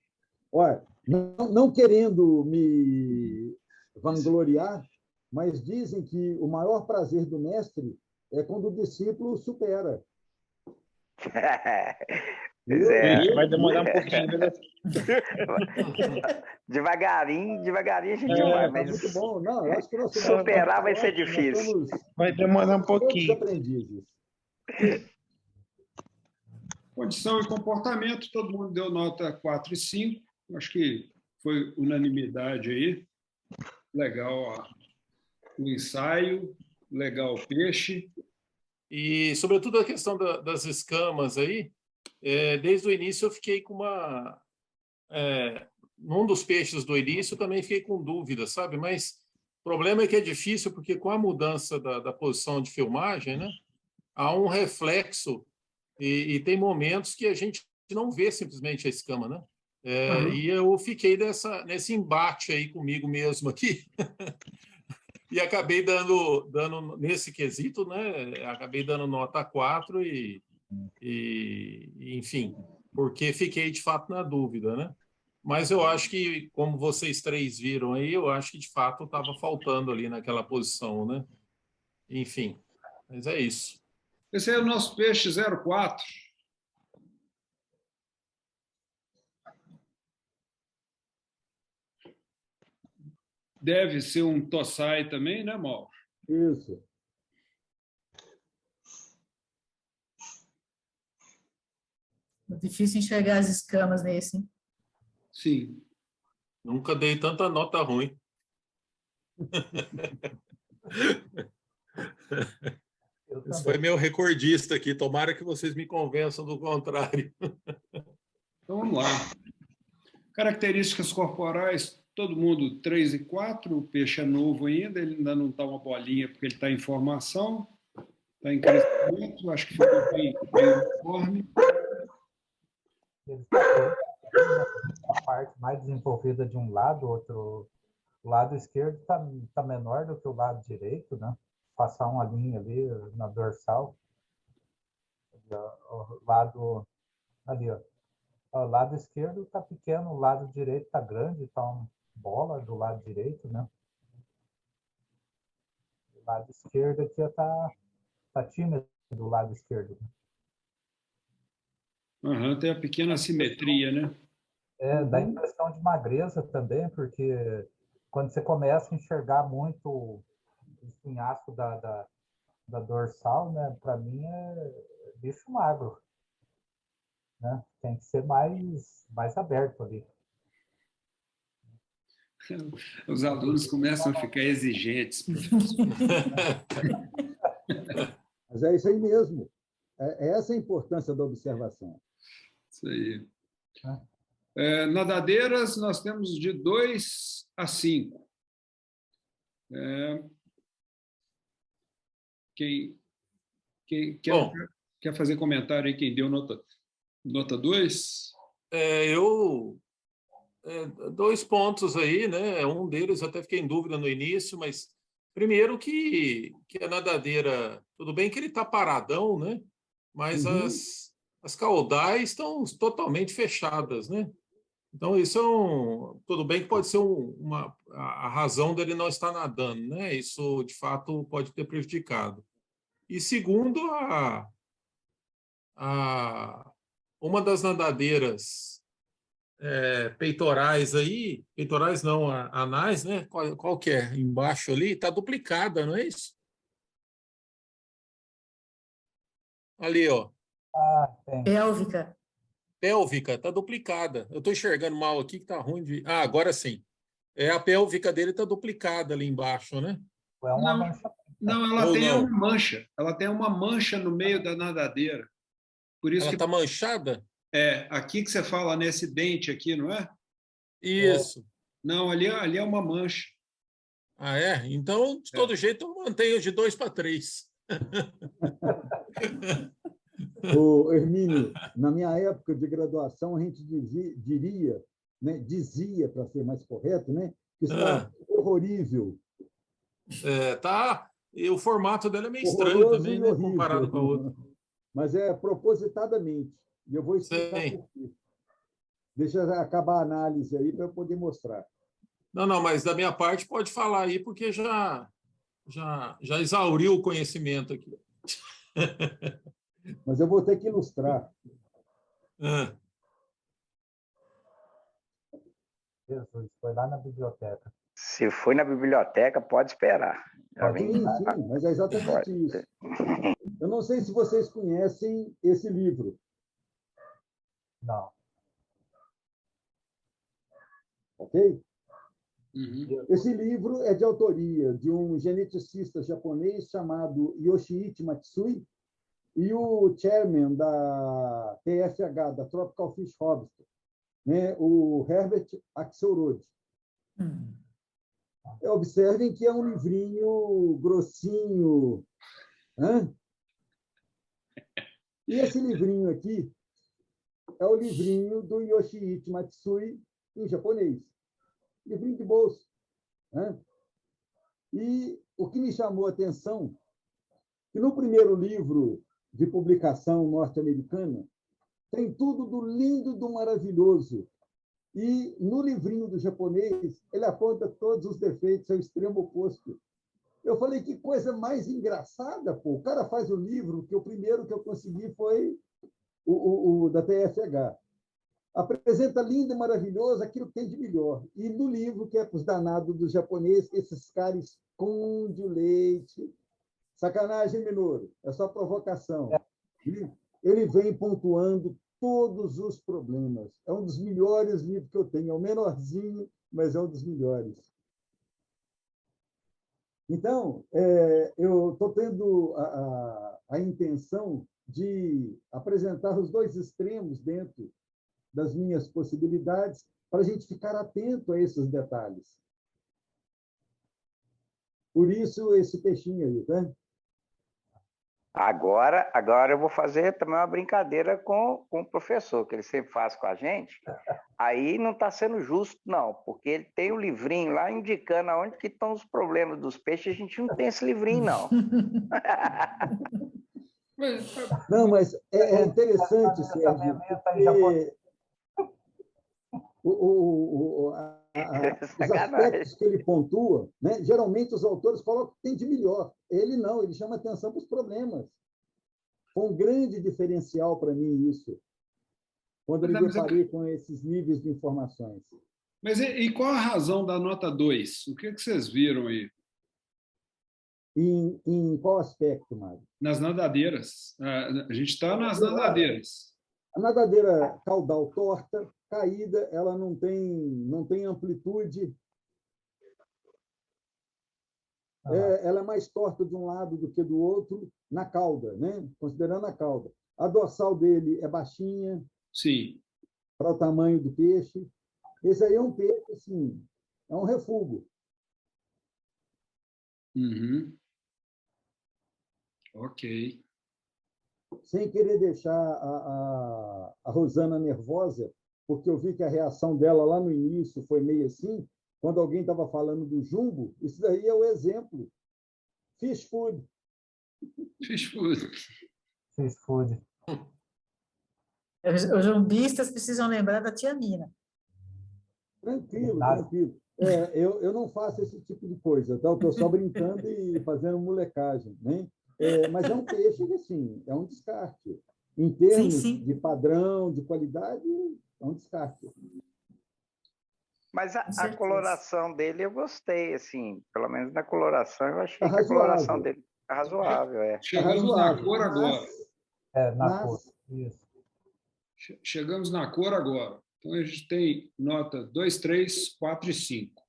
Olha, não querendo me vangloriar, mas dizem que o maior prazer do mestre é quando o discípulo supera. Vai demorar um pouquinho. Devagarinho a gente vai, mas muito bom. Não, eu acho que nós superar vai ser difícil. Vai demorar um pouquinho. Aprendizes. Condição e comportamento, todo mundo deu nota 4 e 5. Acho que foi unanimidade aí. Legal ó, o ensaio, legal o peixe. E, sobretudo, a questão das escamas aí, desde o início eu fiquei com uma... num dos peixes do início eu também fiquei com dúvida, sabe? Mas o problema é que é difícil, porque com a mudança da posição de filmagem, né, há um reflexo e tem momentos que a gente não vê simplesmente a escama, né? E eu fiquei nesse embate aí comigo mesmo aqui. E acabei dando nesse quesito, né? Acabei dando nota 4 e enfim, porque fiquei de fato na dúvida, né? Mas eu acho que, como vocês 3 viram aí, eu acho que de fato estava faltando ali naquela posição, né? Enfim, mas é isso. Esse é o nosso peixe 04. Deve ser um tossai também, né, Mauro? Isso. Difícil enxergar as escamas nesse, hein? Sim. Nunca dei tanta nota ruim. Esse foi meu recordista aqui. Tomara que vocês me convençam do contrário. Então, vamos lá. Características corporais, todo mundo 3 e 4. O peixe é novo ainda, ele ainda não está uma bolinha, porque ele está em formação, está em crescimento, acho que ficou bem uniforme. Ele está a parte mais desenvolvida de um lado, outro. O lado esquerdo tá menor do que o lado direito, né? Passar uma linha ali na dorsal. O lado ali, ó. O lado esquerdo está pequeno, o lado direito está grande, está uma bola do lado direito, né? O lado esquerdo aqui tá tímido do lado esquerdo. Uhum, tem a pequena assimetria, né? Dá impressão de magreza também, porque quando você começa a enxergar muito o espinhaço da dorsal, né? Para mim é bicho magro. Né? Tem que ser mais aberto ali. Os alunos começam a ficar exigentes, professor. Mas é isso aí mesmo. É essa a importância da observação. Isso aí. Nadadeiras, nós temos de 2 a 5. Quem quer fazer comentário aí, quem deu nota 2? 2 pontos aí, né? Um deles até fiquei em dúvida no início, mas primeiro que a nadadeira, tudo bem que ele está paradão, né? Mas as caudais estão totalmente fechadas, né? Então, isso tudo bem que pode ser a razão dele não estar nadando, né? Isso, de fato, pode ter prejudicado. E segundo, uma das nadadeiras peitorais aí, peitorais não, anais, né? Qual que é? Embaixo ali, está duplicada, não é isso? Ali, ó. Tem. Pélvica, está duplicada. Eu estou enxergando mal aqui, que está ruim de... agora sim. A pélvica dele está duplicada ali embaixo, né? É uma mancha. Não, ela tem uma mancha. Ela tem uma mancha no meio da nadadeira. Por isso ela está manchada? Aqui que você fala nesse dente aqui, não é? Isso. Não, ali é uma mancha. Ah, é? Então, de todo jeito, eu mantenho de 2 para 3. Ô, Hermínio, na minha época de graduação, a gente dizia, para ser mais correto, né, que está horrorível. Tá. E o formato dela é meio estranho também, né, comparado com a outra. Mas é propositadamente. E eu vou explicar por quê. Deixa eu acabar a análise aí para eu poder mostrar. Não, mas da minha parte pode falar aí, porque já exauriu o conhecimento aqui. Mas eu vou ter que ilustrar. Jesus, foi lá na biblioteca. Se foi na biblioteca, pode esperar. Sim, mas é exatamente isso. Eu não sei se vocês conhecem esse livro. Não. Ok? Esse livro é de autoria de um geneticista japonês chamado Yoshiichi Matsui e o chairman da TFH, da Tropical Fish Harvester, né, o Herbert Axelrod. Observem que é um livrinho grossinho. E esse livrinho aqui é o livrinho do Yoshiichi Matsui em japonês. Livrinho de bolso. E o que me chamou a atenção que no primeiro livro de publicação norte-americana tem tudo do lindo, do maravilhoso. E no livrinho do japonês, ele aponta todos os defeitos ao extremo oposto. Eu falei, que coisa mais engraçada, pô. O cara faz o livro, que o primeiro que eu consegui foi o da TFH. Apresenta lindo e maravilhoso aquilo que tem de melhor. E no livro, que é para os danados do japonês, esses caras escondem o leite. Sacanagem, Minoru. É só provocação. Ele vem pontuando todos os problemas. É um dos melhores livros que eu tenho. É o menorzinho, mas é um dos melhores. Então, eu estou tendo a intenção de apresentar os dois extremos dentro das minhas possibilidades para a gente ficar atento a esses detalhes. Por isso, esse peixinho aí, tá? Agora eu vou fazer também uma brincadeira com o professor, que ele sempre faz com a gente. Aí não está sendo justo, não, porque ele tem um livrinho lá indicando aonde que estão os problemas dos peixes, a gente não tem esse livrinho, não. Não, mas é interessante, Sérgio, porque os aspectos que ele pontua, né? Geralmente os autores colocam que tem de melhor. Ele não, ele chama atenção para os problemas. Foi um grande diferencial para mim isso, quando eu me deparei com esses níveis de informações. Mas e qual a razão da nota 2? O que vocês viram aí? Em qual aspecto, Mário? Nas nadadeiras. A gente está nas nadadeiras. A nadadeira caudal torta, caída, ela não tem amplitude. Ela é mais torta de um lado do que do outro na cauda, né? Considerando a cauda. A dorsal dele é baixinha. Sim. Para o tamanho do peixe. Esse aí é um peixe, assim, é um refúgio. Uhum. Ok. Sem querer deixar a Rosana nervosa, porque eu vi que a reação dela lá no início foi meio assim, quando alguém estava falando do jumbo, isso daí é o exemplo. Fish food. Fish food. Fish food. Os jumbistas precisam lembrar da tia Mina. Tranquilo, tranquilo. Eu não faço esse tipo de coisa, tá? Eu estou só brincando e fazendo molecagem, né? Mas é um peixe que, assim, é um descarte. Em termos de padrão, de qualidade, é um descarte. Mas a coloração dele eu gostei, assim, pelo menos na coloração eu achei que razoável. A coloração dele é razoável. Chegamos na cor agora. Na cor, isso. Chegamos na cor agora. Então, a gente tem nota 2, 3, 4 e 5.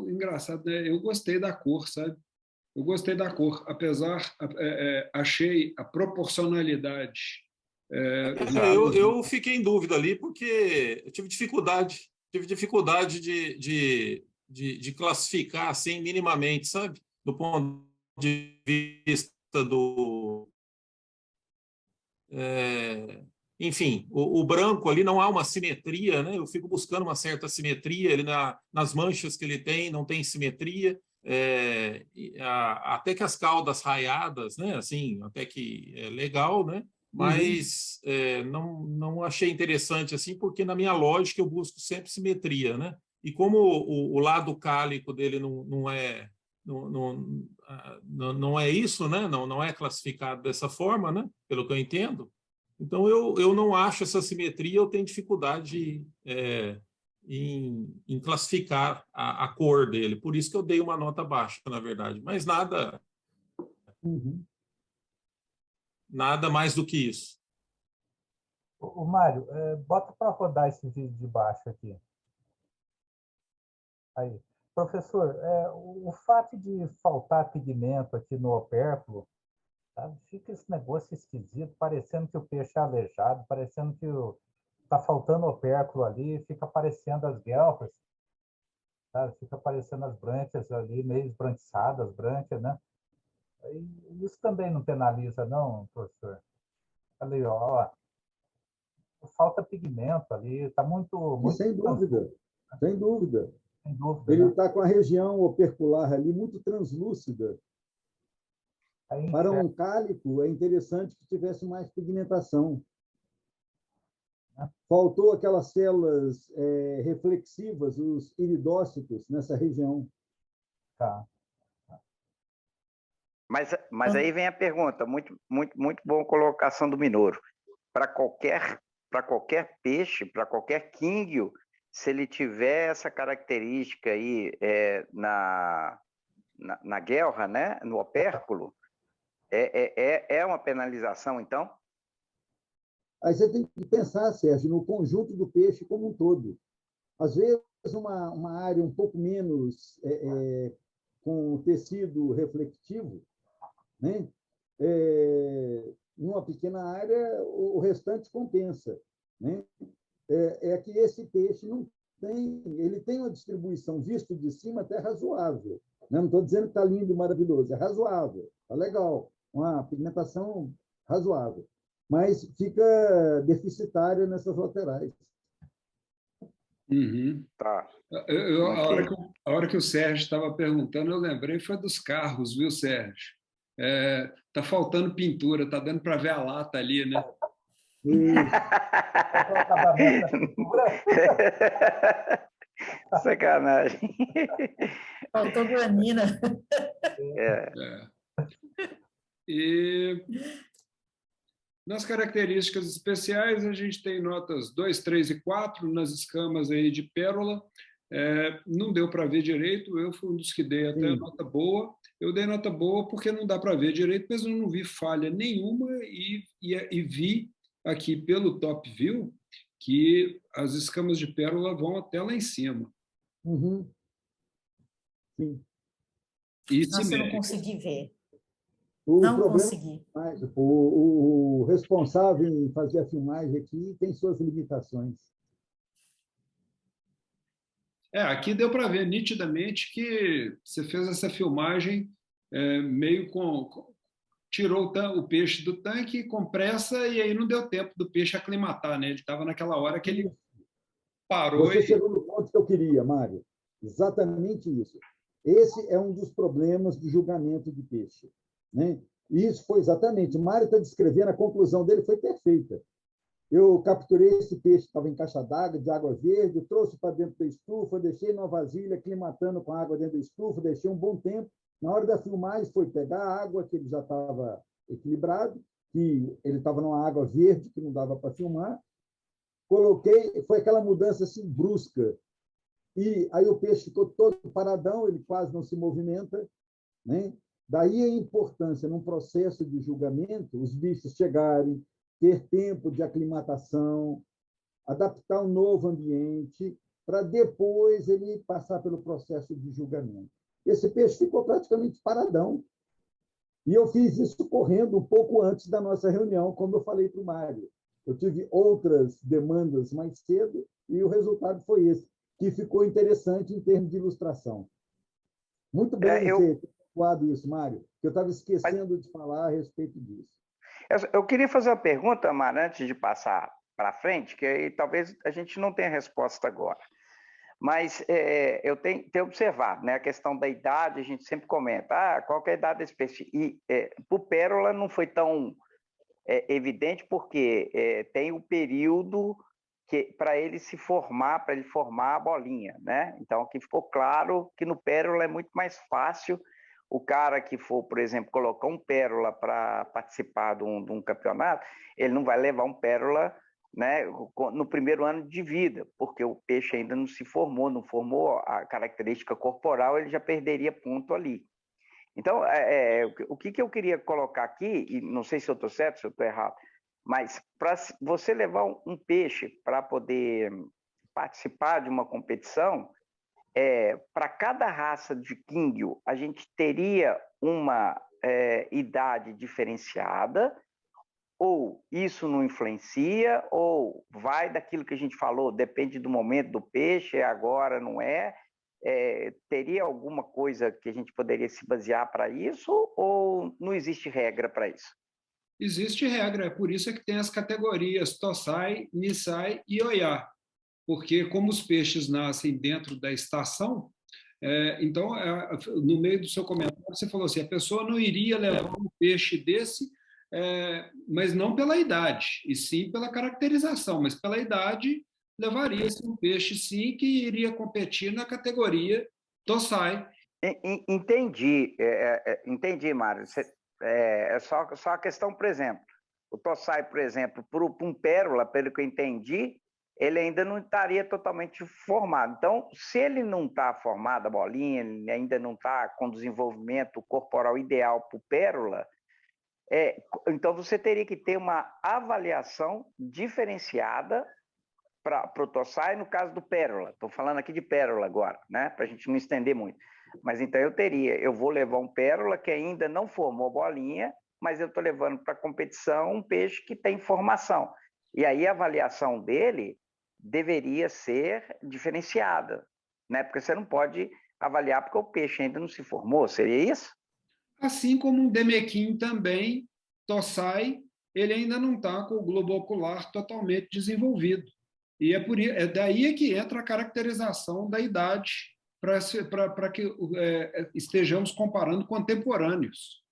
Engraçado, né? Eu gostei da cor, sabe? Eu gostei da cor, apesar, achei a proporcionalidade. Eu fiquei em dúvida ali, porque eu tive dificuldade de classificar assim minimamente, sabe? Do ponto de vista do... enfim, o branco ali não há uma simetria, né? Eu fico buscando uma certa simetria, ele nas manchas que ele tem, não tem simetria. Até que as caudas raiadas, né? Assim, até que é legal, né? Mas não achei interessante assim, porque na minha lógica eu busco sempre simetria, né? E como o lado cálico dele não é isso, né? Não é classificado dessa forma, né? Pelo que eu entendo. Então eu não acho essa simetria, eu tenho dificuldade em classificar a cor dele. Por isso que eu dei uma nota baixa, na verdade. Mas nada mais do que isso. O Mário, bota para rodar esse vídeo de baixo aqui. Aí. Professor, o fato de faltar pigmento aqui no opérculo, sabe? Fica esse negócio esquisito, parecendo que o peixe é aleijado, parecendo que está faltando opérculo ali, fica aparecendo as guelras, sabe? Fica aparecendo as branquias ali, meio esbranquiçadas, branquias, né? E isso também não penaliza, não, professor? Ali, ó, falta pigmento ali, está muito... Sem dúvida, sem dúvida. Sem dúvida, ele né? está com a região opercular ali muito translúcida. Para um cálico, é interessante que tivesse mais pigmentação. Faltou aquelas células reflexivas, os iridócitos, nessa região. Tá. Mas aí vem a pergunta, muito boa colocação do Minoru. Para qualquer peixe, para qualquer quínguio, se ele tiver essa característica aí na guelra, né, no opérculo, é uma penalização, então? Aí você tem que pensar, Sérgio, no conjunto do peixe como um todo. Às vezes, uma área um pouco menos com tecido reflectivo, né? Em uma pequena área, o restante compensa, né? Que esse peixe não tem, ele tem uma distribuição, visto de cima, até razoável. Né? Não estou dizendo que está lindo e maravilhoso, é razoável, está legal, uma pigmentação razoável, mas fica deficitária nessas laterais. Uhum. Tá. A hora que o Sérgio estava perguntando, eu lembrei, foi dos carros, viu, Sérgio? Tá faltando pintura, tá dando para ver a lata ali, né? Sacanagem. Faltou guanina. E nas características especiais, a gente tem notas 2, 3 e 4 nas escamas aí de pérola. Não deu para ver direito, eu fui um dos que dei até nota boa. Eu dei nota boa porque não dá para ver direito, mas eu não vi falha nenhuma e vi aqui pelo top view que as escamas de pérola vão até lá em cima. Uhum. Sim. Nossa, eu não consegui ver. Não consegui. O responsável em fazer a filmagem aqui tem suas limitações. Aqui deu para ver nitidamente que você fez essa filmagem meio tirou o peixe do tanque com pressa e aí não deu tempo do peixe aclimatar, né? Ele estava naquela hora que ele parou. Você chegou no ponto que eu queria, Mário. Exatamente isso. Esse é um dos problemas do julgamento de peixe, né? E isso foi exatamente. O Mário está descrevendo, a conclusão dele foi perfeita. Eu capturei esse peixe que estava em caixa d'água, de água verde, trouxe para dentro da estufa, deixei numa vasilha, aclimatando com a água dentro da estufa, deixei um bom tempo. Na hora da filmagem, foi pegar a água, que ele já estava equilibrado, que ele estava numa água verde, que não dava para filmar. Coloquei, foi aquela mudança assim brusca. E aí o peixe ficou todo paradão, ele quase não se movimenta, né? Daí a importância, num processo de julgamento, os bichos chegarem, ter tempo de aclimatação, adaptar um novo ambiente, para depois ele passar pelo processo de julgamento. Esse peixe ficou praticamente paradão. E eu fiz isso correndo um pouco antes da nossa reunião, como eu falei para o Mário. Eu tive outras demandas mais cedo e o resultado foi esse, que ficou interessante em termos de ilustração. Muito bem você ter pontuado isso, Mário, que eu estava esquecendo de falar a respeito disso. Eu queria fazer uma pergunta, Mário, antes de passar para frente, que aí talvez a gente não tenha resposta agora. Mas eu tenho observado, né, a questão da idade, a gente sempre comenta, qual que é a idade desse peixe? E para o pérola não foi tão evidente, porque tem o período para ele se formar, para ele formar a bolinha, né? Então, aqui ficou claro que no pérola é muito mais fácil o cara que for, por exemplo, colocar um pérola para participar de um campeonato, ele não vai levar um pérola, né, no primeiro ano de vida, porque o peixe ainda não se formou, não formou a característica corporal, ele já perderia ponto ali. Então, o que eu queria colocar aqui, e não sei se eu estou certo, se eu estou errado, mas para você levar um peixe para poder participar de uma competição, para cada raça de Kingyo, a gente teria uma idade diferenciada, ou isso não influencia, ou vai daquilo que a gente falou, depende do momento do peixe, agora não é. Teria alguma coisa que a gente poderia se basear para isso, ou não existe regra para isso? Existe regra, é por isso que tem as categorias Tosai, Nisai e Oiá, porque como os peixes nascem dentro da estação, então, no meio do seu comentário, você falou assim, a pessoa não iria levar um peixe desse, mas não pela idade, e sim pela caracterização, mas pela idade levaria-se um peixe, sim, que iria competir na categoria Tosai. Entendi, entendi, Mário. É só a questão, por exemplo, o Tosai, por exemplo, para um pérola, pelo que eu entendi, ele ainda não estaria totalmente formado. Então, se ele não está formado, a bolinha, ele ainda não está com desenvolvimento corporal ideal para o pérola, Então, você teria que ter uma avaliação diferenciada para o Tossai, no caso do Pérola. Estou falando aqui de Pérola agora, né? Para a gente não estender muito. Mas então eu vou levar um Pérola que ainda não formou bolinha, mas eu estou levando para a competição um peixe que tem formação. E aí a avaliação dele deveria ser diferenciada, né? Porque você não pode avaliar porque o peixe ainda não se formou, seria isso? Assim como um Demequim também, Tossai, ele ainda não está com o globo ocular totalmente desenvolvido. E é daí que entra a caracterização da idade, para que estejamos comparando contemporâneos.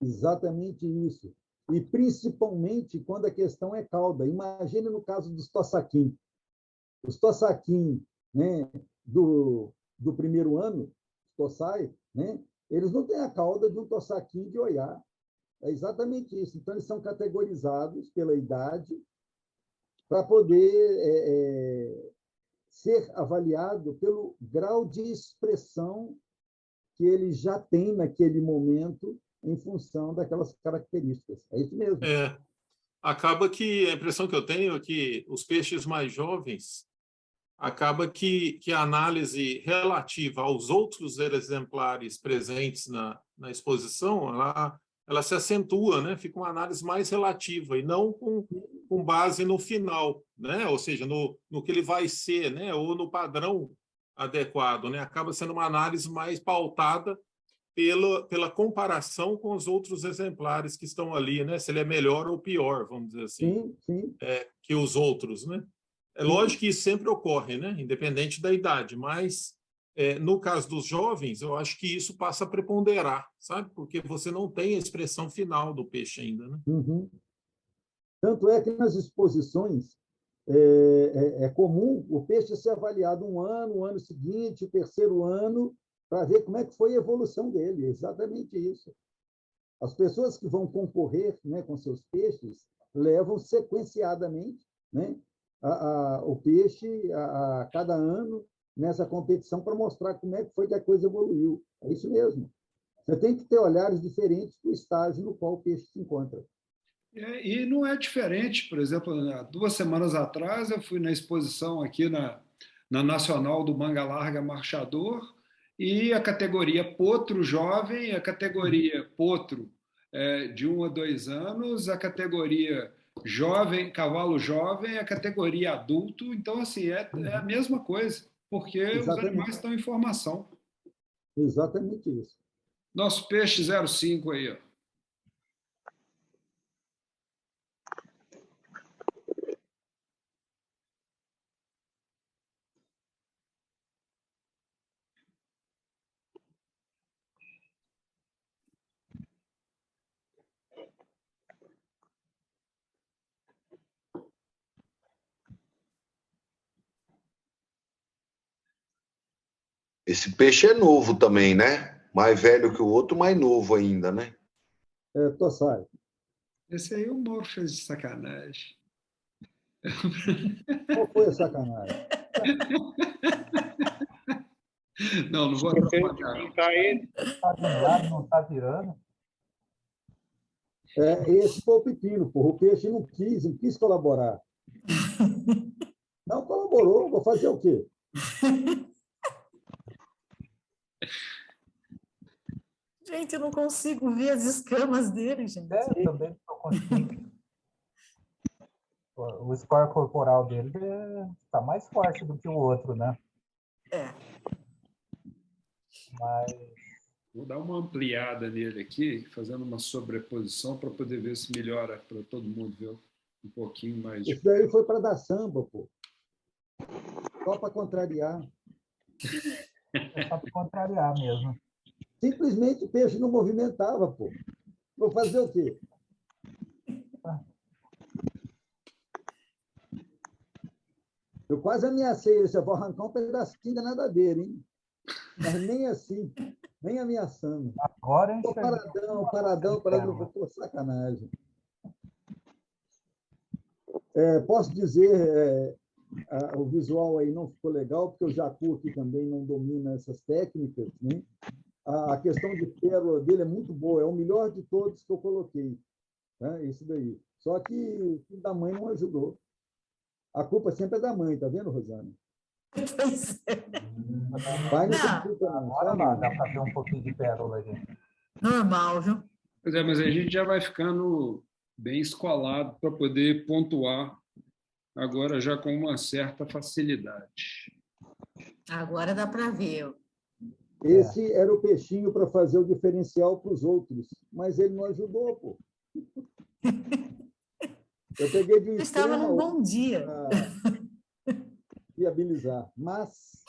Exatamente isso. E principalmente quando a questão é cauda. Imagine no caso dos Tossaquim. Os Tossaquim, né, do primeiro ano, Tossai, né, eles não têm a cauda de um Tossaquim de Oiá. É exatamente isso. Então, eles são categorizados pela idade para poder ser avaliado pelo grau de expressão que ele já tem naquele momento em função daquelas características. É isso mesmo. Acaba que a impressão que eu tenho é que os peixes mais jovens, acaba que a análise relativa aos outros exemplares presentes na exposição, ela se acentua, né? Fica uma análise mais relativa e não com base no final, né? Ou seja, no que ele vai ser, né? Ou no padrão adequado, né? Acaba sendo uma análise mais pautada pela comparação com os outros exemplares que estão ali, né? Se ele é melhor ou pior, vamos dizer assim, sim. Que os outros, né? É lógico que isso sempre ocorre, né? Independente da idade, mas no caso dos jovens, eu acho que isso passa a preponderar, sabe? Porque você não tem a expressão final do peixe ainda, né? Uhum. Tanto é que nas exposições é comum o peixe ser avaliado um ano seguinte, o terceiro ano, para ver como é que foi a evolução dele. Exatamente isso. As pessoas que vão concorrer, né, com seus peixes levam sequenciadamente, né, o peixe a cada ano nessa competição para mostrar como é que foi que a coisa evoluiu. É isso mesmo. Você tem que ter olhares diferentes do estágio no qual o peixe se encontra. E não é diferente, por exemplo, 2 semanas atrás eu fui na exposição aqui na Nacional do Manga Larga Marchador, e a categoria potro jovem, a categoria potro de 1 a 2 anos, a categoria jovem, cavalo jovem, a categoria adulto. Então, assim, é a mesma coisa, porque os animais estão em formação. Exatamente isso. Nosso peixe 05 aí, ó. Esse peixe é novo também, né? Mais velho que o outro, mais novo ainda, né? Tossai. Esse aí o Mauro fez de sacanagem. Qual foi a sacanagem? Não vou atrapalhar. Está de um lado, não está virando. Esse foi o pepino, porra. O peixe não quis colaborar. Não colaborou, vou fazer o quê? Gente, eu não consigo ver as escamas dele, gente. Eu também não consigo. O score corporal dele está mais forte do que o outro, né? Mas... Vou dar uma ampliada nele aqui, fazendo uma sobreposição para poder ver se melhora para todo mundo ver um pouquinho mais. Isso daí foi para dar samba, pô. Só para contrariar. É só para contrariar mesmo. Simplesmente o peixe não movimentava, pô. Vou fazer o quê? Eu quase ameacei ele, eu vou arrancar um pedacinho da nadadeira, hein? Mas nem assim, nem ameaçando. Agora Tô paradão, pô, sacanagem. Posso dizer, o visual aí não ficou legal, porque o Jacu aqui também não domina essas técnicas, né? a questão de pérola dele é muito boa, é o melhor de todos que eu coloquei. Né? Isso daí. Só que o filho da mãe não ajudou. A culpa sempre é da mãe, tá vendo, Rosana? Pois é. Pai não tem Não. culpa, não. Olha lá, dá para ver um pouquinho de pérola ali. Normal, viu? Pois é, mas a gente já vai ficando bem escolado para poder pontuar agora já com uma certa facilidade. Agora dá para ver. Esse era o peixinho para fazer o diferencial para os outros, mas ele não ajudou, pô. Eu peguei de um Estava num bom dia. para viabilizar. Mas,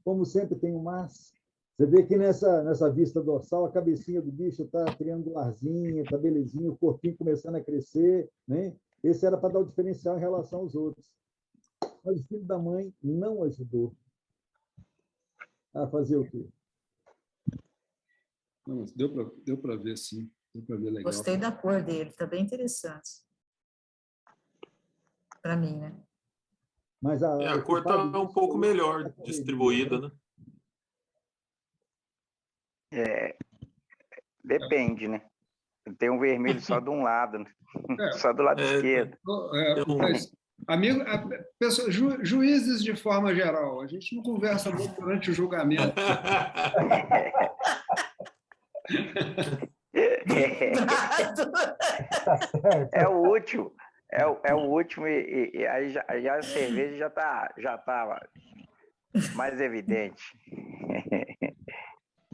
como sempre tem um mas, você vê que nessa vista dorsal, a cabecinha do bicho está triangularzinha, está belezinha, o corpinho começando a crescer, né? Esse era para dar o diferencial em relação aos outros. Mas o filho da mãe não ajudou a fazer o quê? Não, mas deu para ver, sim. Deu para ver legal. Gostei da cor dele, está bem interessante. Para mim, né? Mas a cor está um pouco melhor distribuída, né? Depende, né? Tem um vermelho só de um lado, né? Só do lado esquerdo. Mas, amigo, pessoa, juízes de forma geral, a gente não conversa muito durante o julgamento. É o último. É o último e aí já a cerveja já tá mais evidente.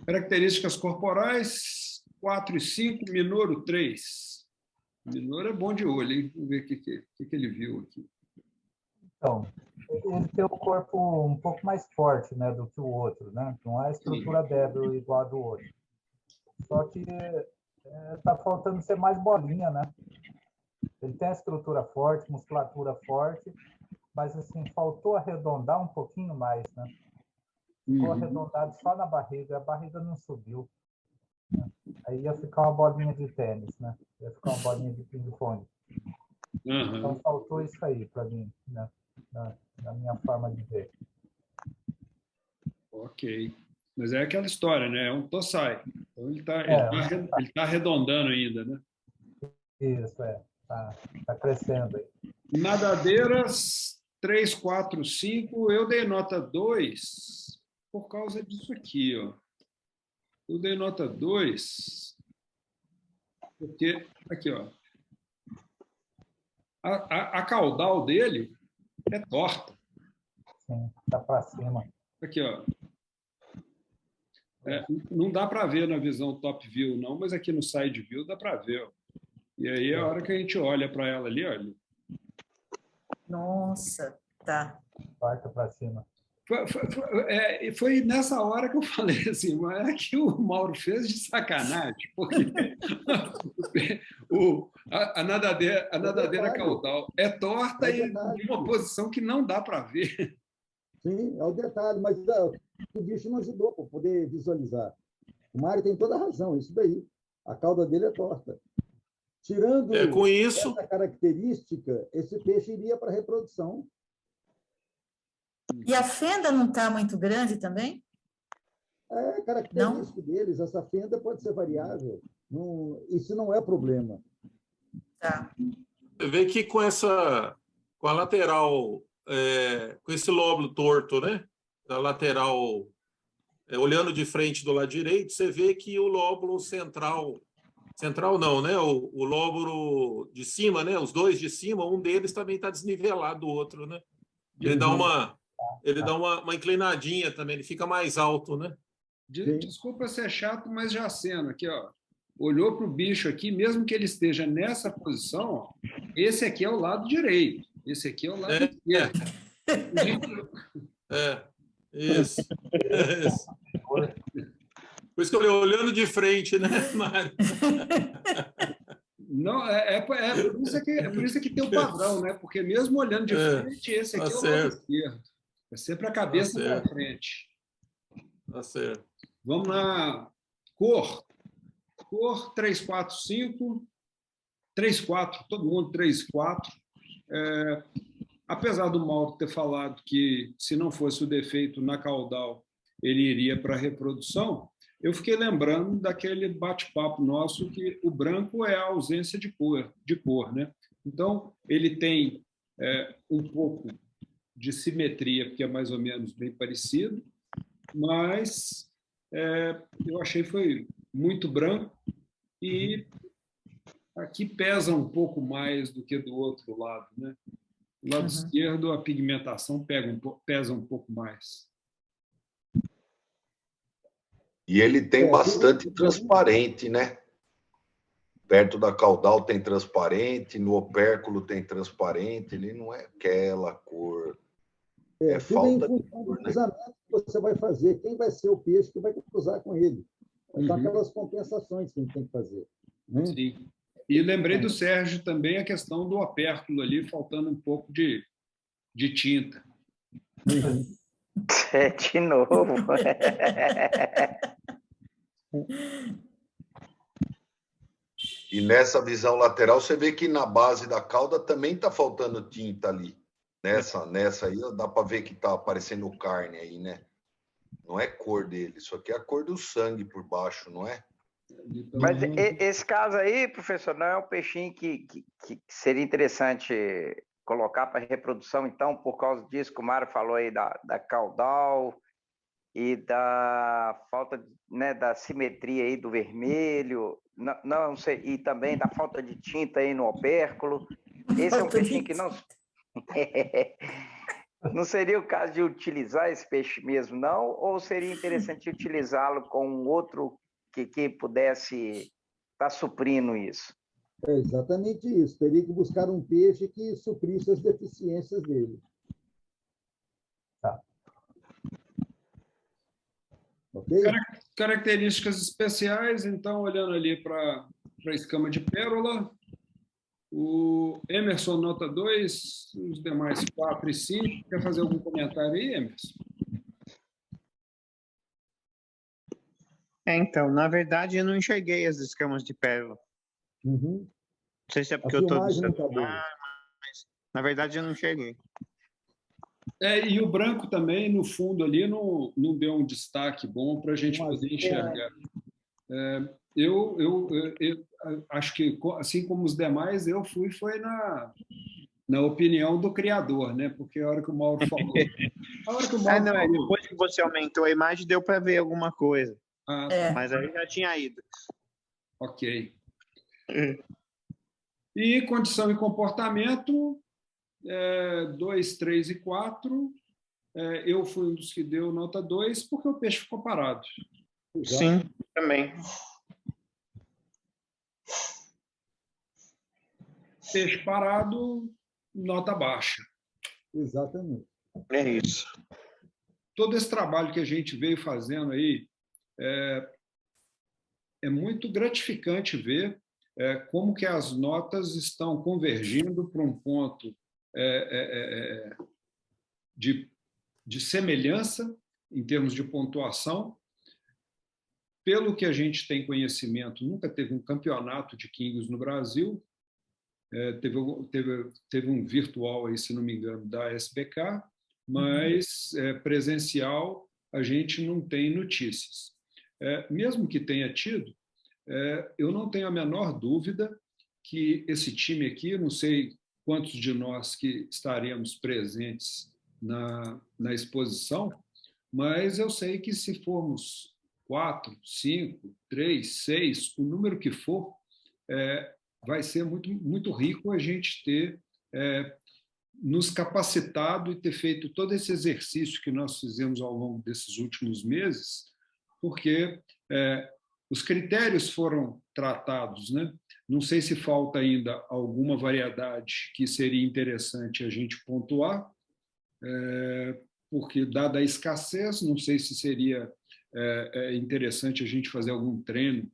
Características corporais, 4 e 5, Minoro 3. Minoro é bom de olho, hein? Vamos ver o que ele viu aqui. Então, ele tem o corpo um pouco mais forte, né, do que o outro, né? Não é a estrutura débil igual a do outro. Só que está faltando ser mais bolinha, né? Ele tem a estrutura forte, musculatura forte, mas assim, faltou arredondar um pouquinho mais, né? Ficou arredondado só na barriga, a barriga não subiu. Né? Aí ia ficar uma bolinha de tênis, né? Ia ficar uma bolinha de ping-pong. Então faltou isso aí para mim, né? Na minha forma de ver. Ok. Mas é aquela história, né? É um tossai. Então ele tá arredondando ainda, né? Isso, tá crescendo aí. Nadadeiras 3, 4, 5. Eu dei nota 2 por causa disso aqui, ó. Eu dei nota 2 porque, aqui, ó, a caudal dele é torta. Sim, tá para cima. Aqui, ó. Não dá para ver na visão top view, não, mas aqui no side view dá para ver. Ó. E aí, a hora que a gente olha para ela ali, olha. Nossa, tá. Torta para cima. Foi nessa hora que eu falei assim, mas é que o Mauro fez de sacanagem, porque a nadadeira caudal é torta e em uma posição que não dá para ver. Sim, é o detalhe, mas o bicho não ajudou para poder visualizar. O Mário tem toda a razão, isso daí. A cauda dele é torta. Tirando com isso, essa característica, esse peixe iria para a reprodução. E a fenda não está muito grande também? É característico deles, essa fenda pode ser variável. Isso não é problema. Tá. Você vê que com a lateral, com esse lóbulo torto, né? Da lateral, olhando de frente do lado direito, você vê que o lóbulo central não, né? O lóbulo de cima, né? Os dois de cima, um deles também está desnivelado do outro, né? Ele dá uma inclinadinha também, ele fica mais alto, né? Desculpa ser chato, mas já aceno aqui, ó. Olhou para o bicho aqui, mesmo que ele esteja nessa posição, ó, esse aqui é o lado direito, esse aqui é o lado esquerdo. Isso. Por isso que eu falei, olhando de frente, né, Mário? Não, por isso que tem o padrão, né? Porque mesmo olhando de frente, esse aqui é o lado esquerdo. É sempre a cabeça para frente. Tá certo. Vamos na cor. Cor 3, 4, 5. 3, 4, todo mundo 3, 4. Apesar do Mauro ter falado que, se não fosse o defeito na caudal, ele iria para a reprodução, eu fiquei lembrando daquele bate-papo nosso que o branco é a ausência de cor, né? Então, ele tem um pouco de simetria, porque é mais ou menos bem parecido, mas eu achei que foi muito branco e aqui pesa um pouco mais do que do outro lado, né? Do lado esquerdo, a pigmentação pesa um pouco mais. E ele tem bastante transparente, né? Perto da caudal tem transparente, no opérculo tem transparente, ele não é aquela cor. É falta de cor, né? Cruzamento que você vai fazer, quem vai ser o peixe que vai cruzar com ele. Então, aquelas compensações que a gente tem que fazer. Né? Sim. E lembrei do Sérgio também a questão do opérculo ali, faltando um pouco de tinta. De novo. E nessa visão lateral, você vê que na base da cauda também está faltando tinta ali. Nessa aí, dá para ver que está aparecendo carne aí, né? Não é cor dele, isso aqui é a cor do sangue por baixo, não é? Mas esse caso aí, professor, não é um peixinho que seria interessante colocar para reprodução, então, por causa disso que o Mário falou aí da caudal e da falta, né, da simetria aí do vermelho, não sei, e também da falta de tinta aí no opérculo. Esse é um peixinho que não... Não seria o caso de utilizar esse peixe mesmo, não? Ou seria interessante utilizá-lo com um outro que pudesse estar suprindo isso? É exatamente isso. Teria que buscar um peixe que suprisse as deficiências dele. Tá. Ok? Características especiais, então, olhando ali para a escama de pérola, o Emerson nota 2, os demais 4 e 5. Quer fazer algum comentário aí, Emerson? Então, na verdade, eu não enxerguei as escamas de pérola. Não sei se é porque eu estou no tá celular, mas na verdade eu não enxerguei. E o branco também, no fundo ali, não deu um destaque bom para a gente poder enxergar. Eu acho que, assim como os demais, foi na opinião do criador, né? Porque a hora que o Mauro falou... Depois que você aumentou a imagem, deu para ver alguma coisa. Mas aí já tinha ido. Ok. E condição e comportamento, 2, 3 e 4. Eu fui um dos que deu nota 2, porque o peixe ficou parado. Sim, também. Peixe parado, nota baixa. Exatamente. É isso. Todo esse trabalho que a gente veio fazendo aí é muito gratificante ver como que as notas estão convergindo para um ponto de semelhança em termos de pontuação. Pelo que a gente tem conhecimento, nunca teve um campeonato de Kingos no Brasil. Teve um virtual, aí, se não me engano, da SBK, mas presencial a gente não tem notícias. Mesmo que tenha tido, eu não tenho a menor dúvida que esse time aqui, não sei quantos de nós que estaremos presentes na exposição, mas eu sei que se formos 4, 5, 3, 6, o número que for, vai ser muito, muito rico a gente ter nos capacitado e ter feito todo esse exercício que nós fizemos ao longo desses últimos meses, porque os critérios foram tratados, né? Não sei se falta ainda alguma variedade que seria interessante a gente pontuar, porque, dada a escassez, não sei se seria interessante a gente fazer algum treino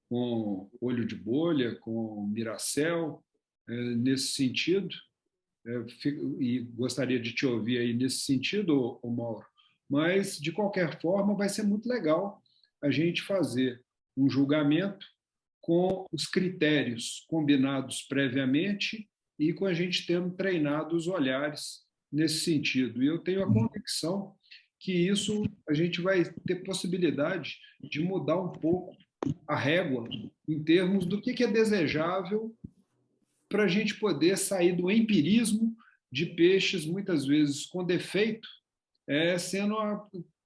com olho de bolha, com miracel, nesse sentido. E gostaria de te ouvir aí nesse sentido, Mauro. Mas, de qualquer forma, vai ser muito legal a gente fazer um julgamento com os critérios combinados previamente e com a gente tendo treinado os olhares nesse sentido. E eu tenho a convicção que isso a gente vai ter possibilidade de mudar um pouco a régua em termos do que é desejável para a gente poder sair do empirismo de peixes, muitas vezes com defeito, sendo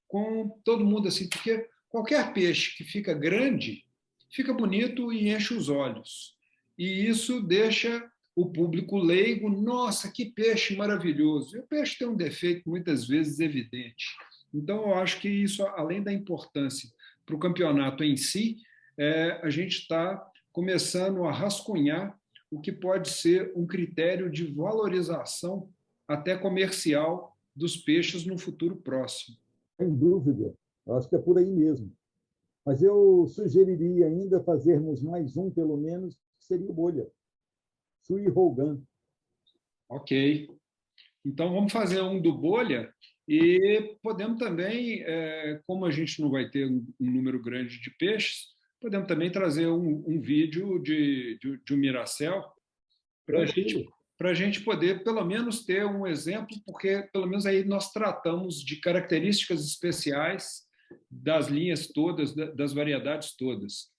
com todo mundo assim, porque qualquer peixe que fica grande, fica bonito e enche os olhos. E isso deixa o público leigo, nossa, que peixe maravilhoso. E o peixe tem um defeito muitas vezes evidente. Então, eu acho que isso, além da importância para o campeonato em si, a gente está começando a rascunhar o que pode ser um critério de valorização até comercial dos peixes no futuro próximo. Sem dúvida, eu acho que é por aí mesmo. Mas eu sugeriria ainda fazermos mais um, pelo menos, que seria o bolha. Sui Rogan. Ok. Então, vamos fazer um do bolha e podemos também, como a gente não vai ter um número grande de peixes, podemos também trazer um vídeo de um Miracel para a gente poder, pelo menos, ter um exemplo, porque, pelo menos, aí nós tratamos de características especiais das linhas todas, das variedades todas.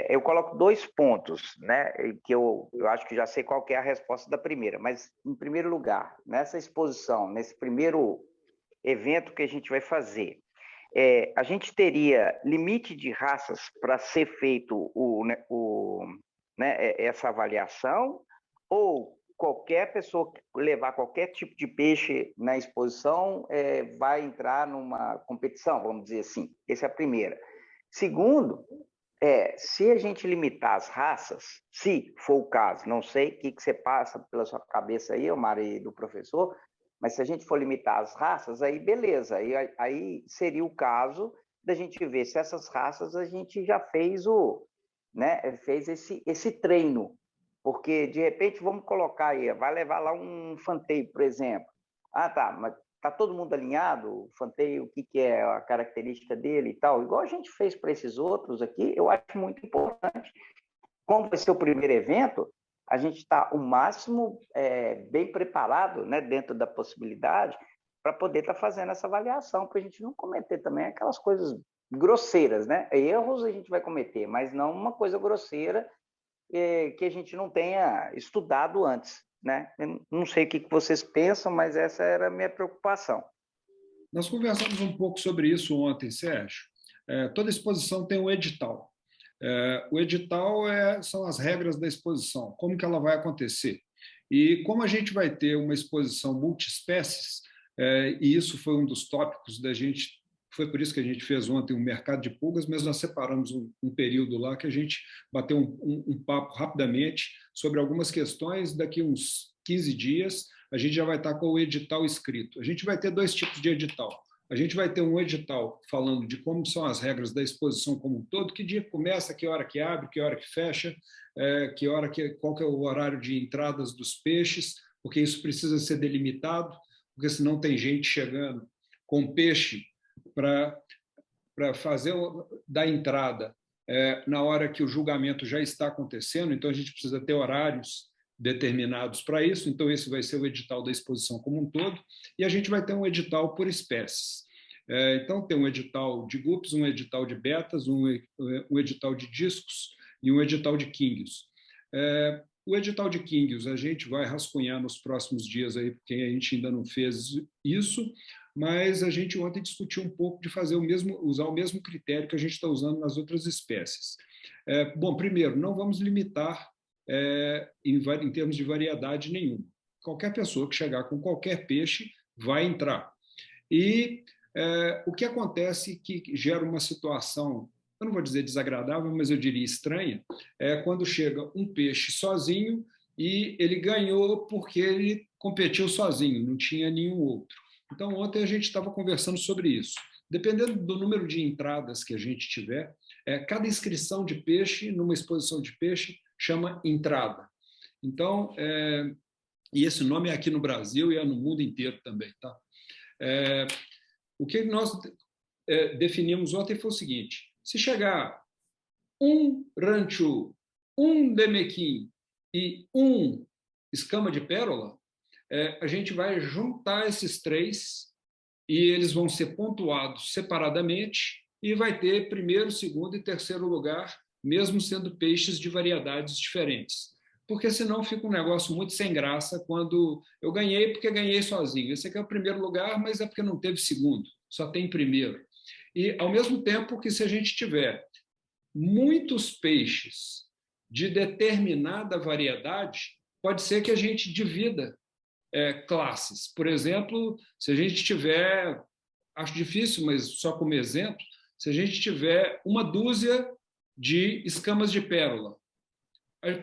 Eu coloco 2 pontos, né, que eu acho que já sei qual que é a resposta da primeira, mas, em primeiro lugar, nessa exposição, nesse primeiro evento que a gente vai fazer, a gente teria limite de raças para ser feito essa avaliação, ou qualquer pessoa que levar qualquer tipo de peixe na exposição vai entrar numa competição, vamos dizer assim? Essa é a primeira. Segundo, se a gente limitar as raças, se for o caso, não sei o que você passa pela sua cabeça aí, Omar, e do professor, mas se a gente for limitar as raças, aí beleza, aí seria o caso da gente ver se essas raças a gente já fez fez esse treino, porque de repente vamos colocar aí, vai levar lá um fanteio, por exemplo. Ah, tá, mas tá todo mundo alinhado? O fanteio, o que é a característica dele e tal? Igual a gente fez para esses outros aqui, eu acho muito importante. Como vai ser o primeiro evento, a gente está o máximo bem preparado, né, dentro da possibilidade, para poder estar fazendo essa avaliação, para a gente não cometer também aquelas coisas grosseiras, né? Erros a gente vai cometer, mas não uma coisa grosseira que a gente não tenha estudado antes, né? Eu não sei o que vocês pensam, mas essa era a minha preocupação. Nós conversamos um pouco sobre isso ontem, Sérgio. Toda exposição tem um edital. O edital são as regras da exposição, como que ela vai acontecer. E como a gente vai ter uma exposição multiespécies, e isso foi um dos tópicos da gente, foi por isso que a gente fez ontem um mercado de pulgas, mas nós separamos um período lá que a gente bateu um papo rapidamente sobre algumas questões. Daqui uns 15 dias, a gente já vai estar com o edital escrito. A gente vai ter 2 tipos de edital. A gente vai ter um edital falando de como são as regras da exposição como um todo, que dia começa, que hora que abre, que hora que fecha, qual que é o horário de entradas dos peixes, porque isso precisa ser delimitado, porque senão tem gente chegando com peixe para fazer da entrada na hora que o julgamento já está acontecendo, então a gente precisa ter horários determinados para isso, então esse vai ser o edital da exposição como um todo, e a gente vai ter um edital por espécies. Então tem um edital de guppies, um edital de betas, um edital de discos e um edital de kingios. O edital de kingios a gente vai rascunhar nos próximos dias, aí, porque a gente ainda não fez isso, mas a gente ontem discutiu um pouco de usar o mesmo critério que a gente está usando nas outras espécies. Bom, primeiro, não vamos limitar em termos de variedade nenhuma. Qualquer pessoa que chegar com qualquer peixe vai entrar. E o que acontece que gera uma situação, eu não vou dizer desagradável, mas eu diria estranha, quando chega um peixe sozinho e ele ganhou porque ele competiu sozinho, não tinha nenhum outro. Então, ontem a gente estava conversando sobre isso. Dependendo do número de entradas que a gente tiver, cada inscrição de peixe numa exposição de peixe chama entrada. Então, e esse nome é aqui no Brasil e no mundo inteiro também. Tá? O que nós definimos ontem foi o seguinte: se chegar um rancho, um demequim e um escama de pérola, a gente vai juntar esses 3 e eles vão ser pontuados separadamente e vai ter primeiro, segundo e terceiro lugar, mesmo sendo peixes de variedades diferentes. Porque senão fica um negócio muito sem graça quando eu ganhei porque ganhei sozinho. Esse aqui é o primeiro lugar, mas é porque não teve segundo, só tem primeiro. E, ao mesmo tempo que se a gente tiver muitos peixes de determinada variedade, pode ser que a gente divida classes. Por exemplo, se a gente tiver, acho difícil, mas só como exemplo, se a gente tiver uma dúzia de escamas de pérola,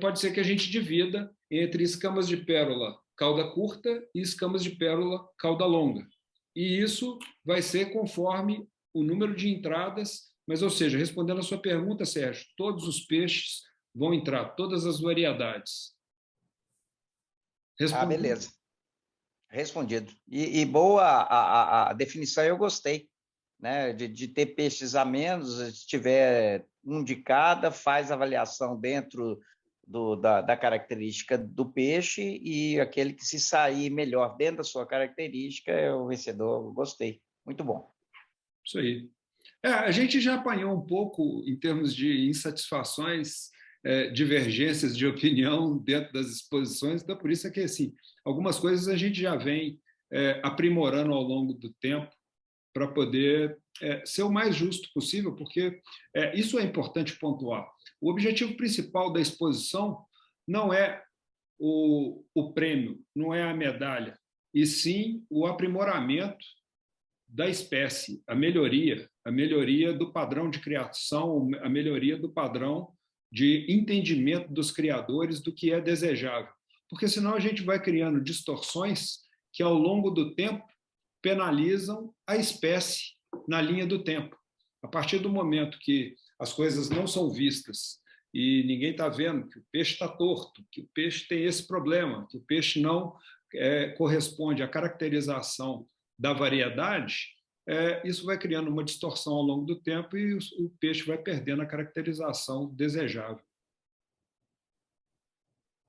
pode ser que a gente divida entre escamas de pérola cauda curta e escamas de pérola cauda longa. E isso vai ser conforme o número de entradas, mas, ou seja, respondendo a sua pergunta, Sérgio, todos os peixes vão entrar, todas as variedades. Ah, beleza. Respondido. E boa a definição, eu gostei, né? De ter peixes a menos, se tiver um de cada, faz avaliação dentro da característica do peixe e aquele que se sair melhor dentro da sua característica é o vencedor. Gostei. Muito bom. Isso aí. A gente já apanhou um pouco em termos de insatisfações, divergências de opinião dentro das exposições, então por isso é que assim, algumas coisas a gente já vem aprimorando ao longo do tempo para poder ser o mais justo possível, porque isso é importante pontuar. O objetivo principal da exposição não é o prêmio, não é a medalha, e sim o aprimoramento da espécie, a melhoria do padrão de criação, a melhoria do padrão de entendimento dos criadores do que é desejável. Porque senão a gente vai criando distorções que, ao longo do tempo, penalizam a espécie na linha do tempo. A partir do momento que as coisas não são vistas e ninguém está vendo que o peixe está torto, que o peixe tem esse problema, que o peixe não corresponde à caracterização da variedade, isso vai criando uma distorção ao longo do tempo e o peixe vai perdendo a caracterização desejável.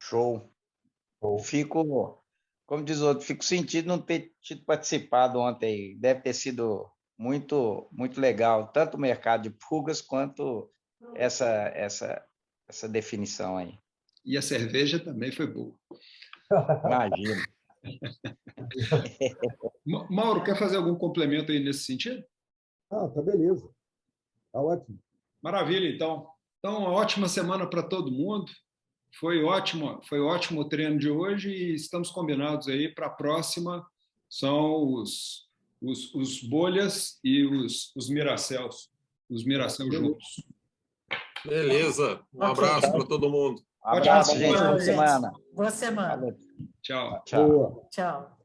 Show. Fico, como diz o outro, fico sentido não ter tido participado ontem. Deve ter sido muito, muito legal, tanto o mercado de pulgas quanto essa definição aí. E a cerveja também foi boa. Imagino. Mauro, quer fazer algum complemento aí nesse sentido? Ah, tá beleza. Tá ótimo. Maravilha, então. Então, uma ótima semana para todo mundo. Foi ótimo o treino de hoje e estamos combinados aí para a próxima. São os bolhas e os miracéus. Os miracéus juntos. Beleza. Um abraço para todo mundo. Um abraço, gente. Boa semana. Boa semana. Tchau. Tchau. Tchau.